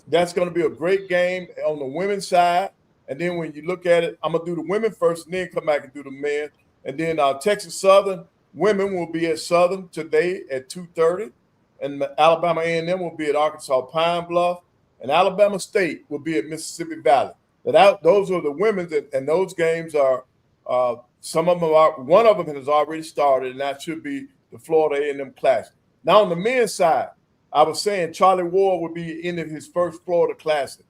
that's going to be a great game on the women's side. And then when you look at it, I'm gonna do the women first, and then come back and do the men. And then Texas Southern women will be at Southern today at 2:30, and Alabama A&M will be at Arkansas Pine Bluff, and Alabama State will be at Mississippi Valley. Those are the women's, and those games are some of them are. One of them has already started, and that should be the Florida A&M Classic. Now on the men's side, I was saying Charlie Ward will be in his first Florida Classic.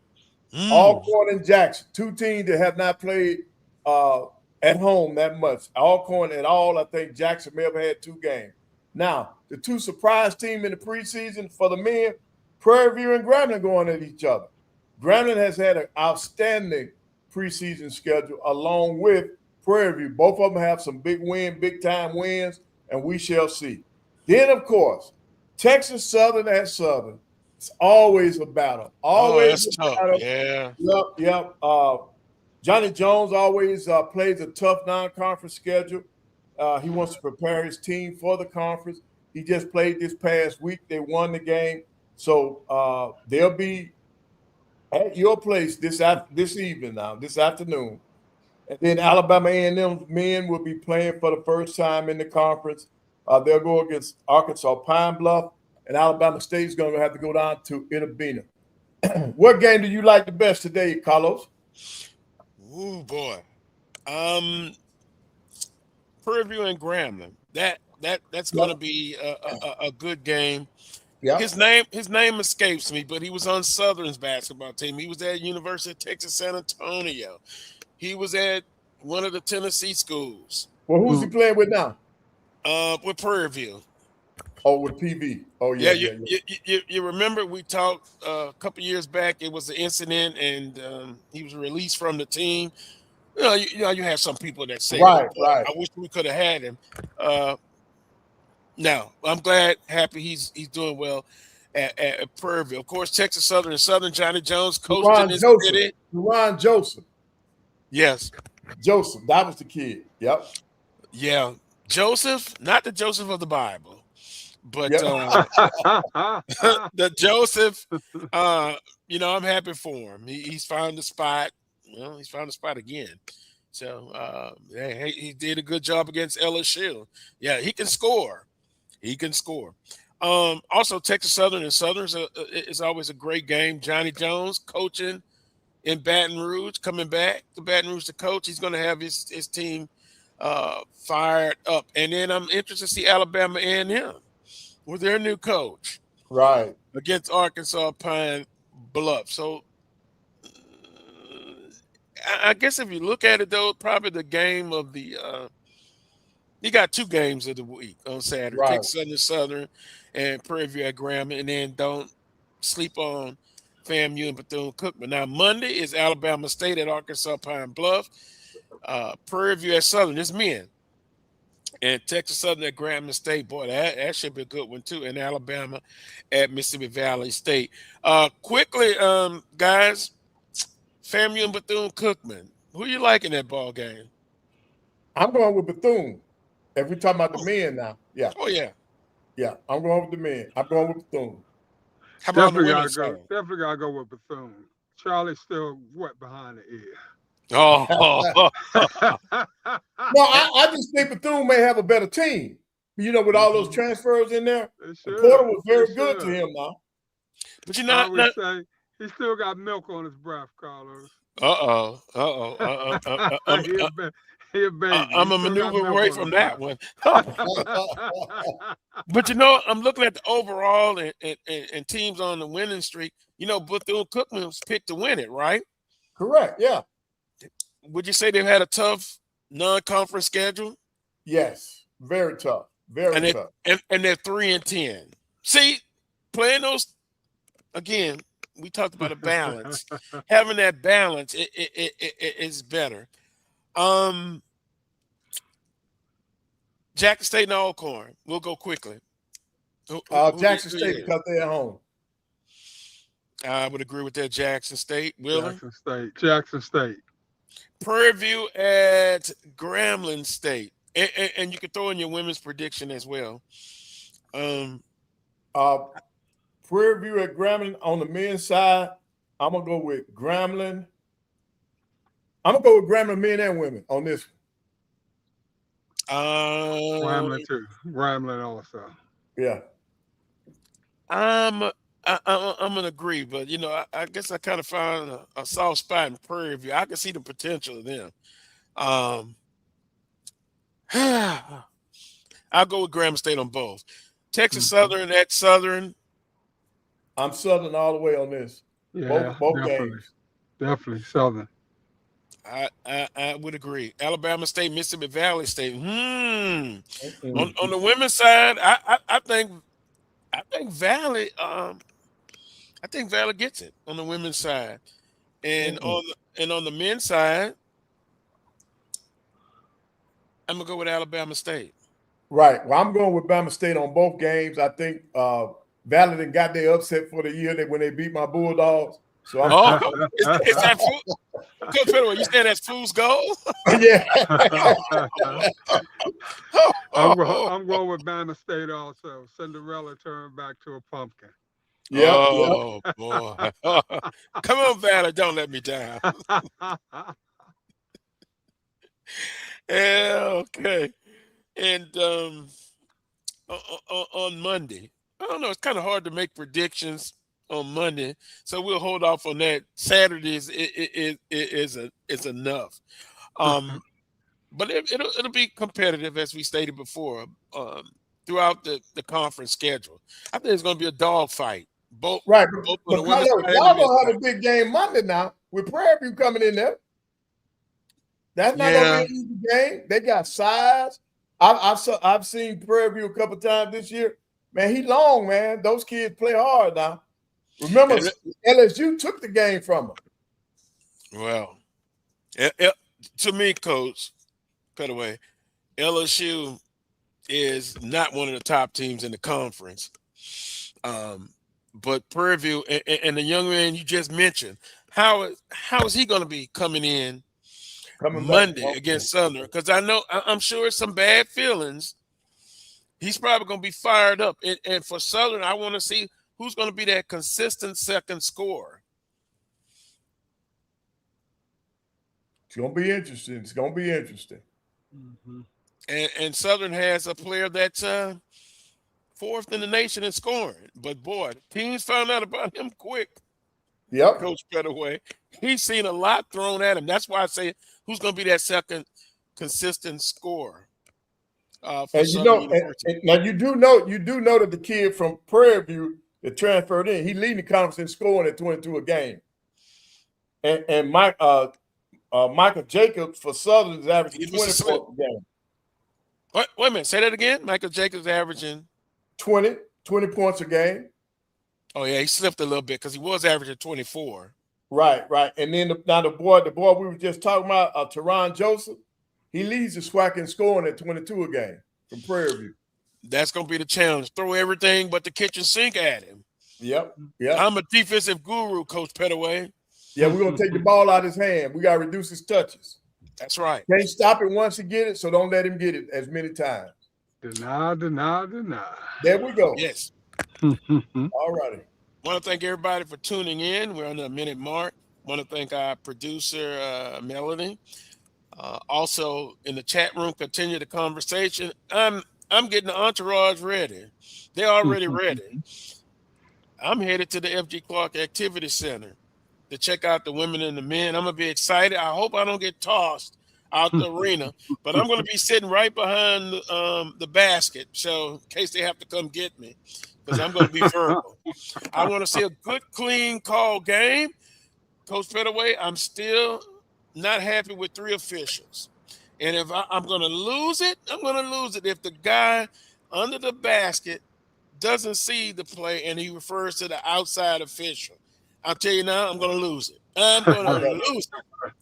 Alcorn and Jackson, 2 teams that have not played at home that much. Alcorn at all, I think Jackson may have had 2 games. Now, the 2 surprise teams in the preseason for the men, Prairie View and Grambling going at each other. Grambling has had an outstanding preseason schedule along with Prairie View. Both of them have some big time wins, and we shall see. Then, of course, Texas Southern at Southern. It's always a battle. Always a battle. Yeah. Yep. Johnny Jones always plays a tough non-conference schedule. He wants to prepare his team for the conference. He just played this past week. They won the game. So they'll be at your place this evening now, this afternoon. And then Alabama A&M men will be playing for the first time in the conference. They'll go against Arkansas Pine Bluff, and Alabama State's going to have to go down to Itabena. What game do you like the best today, Carlos? Ooh, boy. Prairie and Grambling. That's going to be a good game. Yeah. His name escapes me, but he was on Southern's basketball team. He was at University of Texas San Antonio. He was at one of the Tennessee schools. Well, who's he playing with now? With Prairie View. Oh, with PV. Oh, yeah. You remember we talked a couple years back. It was an incident, and he was released from the team. You have some people that say, right. I wish we could have had him. No, I'm happy he's doing well at Prairie View. Of course, Texas Southern and Southern Johnny Jones coached in this city. Ron Joseph. Yes. Joseph, that was the kid. Yep. Yeah. Joseph, not the Joseph of the Bible, but the Joseph, I'm happy for him. He's found the spot. Well, he's found the spot again. So he did a good job against LSU. Yeah, he can score. Also, Texas Southern and Southern is always a great game. Johnny Jones coaching in Baton Rouge, coming back to Baton Rouge to coach. He's going to have his team fired up. And then I'm interested to see Alabama A&M with their new coach. Right. Against Arkansas Pine Bluff. So I guess if you look at it, though, probably the game of the you got 2 games of the week on Saturday. Right. Texas Southern and Prairie View at Graham, and then don't sleep on FAMU and Bethune-Cookman. Now, Monday is Alabama State at Arkansas Pine Bluff. Prairie View at Southern is men. And Texas Southern at Grambling State. Boy, that should be a good one, too. And Alabama at Mississippi Valley State. Quickly, guys, FAMU and Bethune-Cookman. Who you like in that ball game? I'm going with Bethune. If we're talking about the men now. Yeah. Oh, yeah. Yeah, I'm going with the men. I'm going with Bethune. How about Definitely gotta go with Bethune. Charlie's still wet behind the ear. Oh. No, I just think Bethune may have a better team. With all those transfers in there. Porter was very good to him now. But I would say he still got milk on his breath, Carlos. He a baby. I'm a maneuver away from that one. But I'm looking at the overall and teams on the winning streak. Bethune-Cookman was picked to win it, right? Correct. Yeah. Would you say they've had a tough non-conference schedule? Yes, very tough. Very tough. And they're 3-10. See, playing those again. We talked about a balance. Having that balance is better. Jackson State and Alcorn. We'll go quickly. Jackson State because they're at home. I would agree with that. Jackson State. Wheeler? Jackson State. Prairie View at Grambling State. And you can throw in your women's prediction as well. Prairie View at Grambling on the men's side. I'm going to go with Grambling. I'm going to go with Grambling men and women on this one. Grambling too. Grambling also. Yeah. I'm going to agree, but, I guess I kind of found a soft spot in Prairie View. I can see the potential of them. I'll go with Grambling State on both. Texas Southern at Southern. I'm Southern all the way on this. Yeah, both games. Definitely Southern. I would agree. Alabama State, Mississippi Valley State. On the women's side, I think Valley. I think Valley gets it on the women's side, and on the men's side, I'm gonna go with Alabama State. Right. Well, I'm going with Bama State on both games. I think Valley done got their upset for the year when they beat my Bulldogs. So is that fool? Coach Pettaway, you saying that's fool's goal? Yeah. I'm going with Bama State also. Cinderella turned back to a pumpkin. Yeah. Oh, boy. Come on, Valor. Don't let me down. Yeah, okay. And on Monday, I don't know. It's kind of hard to make predictions on Monday, so we'll hold off on that. Saturday is enough. But it'll be competitive, as we stated before, throughout the conference schedule. I think it's going to be a dogfight. Both Right. both But on the women's Carlos, side and y'all the men's gonna have side. a big game Monday now with Prairie View coming in there. That's not Yeah. gonna be an easy game. They got size. I've seen Prairie View a couple times this year. Man, he long, man. Those kids play hard now. Remember, And- LSU took the game from them. Well, to me, Coach Pettaway, LSU is not one of the top teams in the conference. But Prairie View and the young man you just mentioned, how is he going to be coming in Coming back. Monday against Southern? Because I'm sure some bad feelings. He's probably going to be fired up. And for Southern, I want to see who's going to be that consistent second scorer. It's gonna be interesting. It's gonna be interesting. Mhm. And Southern has a player that's fourth in the nation in scoring. But boy, teams found out about him quick. Yep. Coach Pettaway. He's seen a lot thrown at him. That's why I say who's going to be that second consistent scorer. For And Southern University. and now you do know that the kid from Prairie View that transferred in, he leading the conference in scoring at 22 a game. And Michael Jacobs for Southern is averaging He was 20 points a game. Wait a minute. Say that again. Michael Jacobs averaging 20 points a game. Oh yeah, he slipped a little bit because he was averaging 24. Right. And then the boy we were just talking about, Teron Joseph, he leads the SWAC in scoring at 22 a game from Prairie View. That's going to be the challenge. Throw everything but the kitchen sink at him. Yep. I'm a defensive guru, Coach Pettaway. Yeah, we're gonna take the ball out of his hand. We gotta reduce his touches. That's right. Can't stop it once he get it, so don't let him get it as many times. Deny. There we go. Yes. All righty. Want to thank everybody for tuning in. We're on the minute mark. Want to thank our producer, Melanie. Also in the chat room, continue the conversation. I'm getting the entourage ready. They're already ready. I'm headed to the FG Clark Activity Center to check out the women and the men. I'm going to be excited. I hope I don't get tossed out the arena, but I'm going to be sitting right behind the basket. So in case they have to come get me, because I'm going to be verbal. I want to see a good, clean call game. Coach Pettaway, I'm still not happy with 3 officials. And if I'm going to lose it, I'm going to lose it if the guy under the basket doesn't see the play and he refers to the outside official. I'll tell you now, I'm going to lose it. I'm going to lose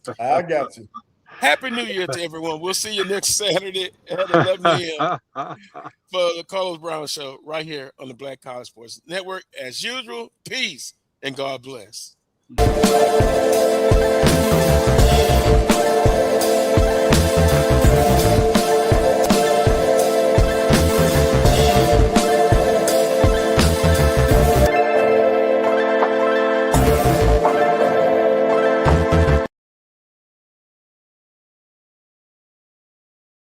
it. I got you. Happy New Year to everyone. We'll see you next Saturday at 11 a.m. for the Carlos Brown Show right here on the Black College Sports Network. As usual, peace and God bless.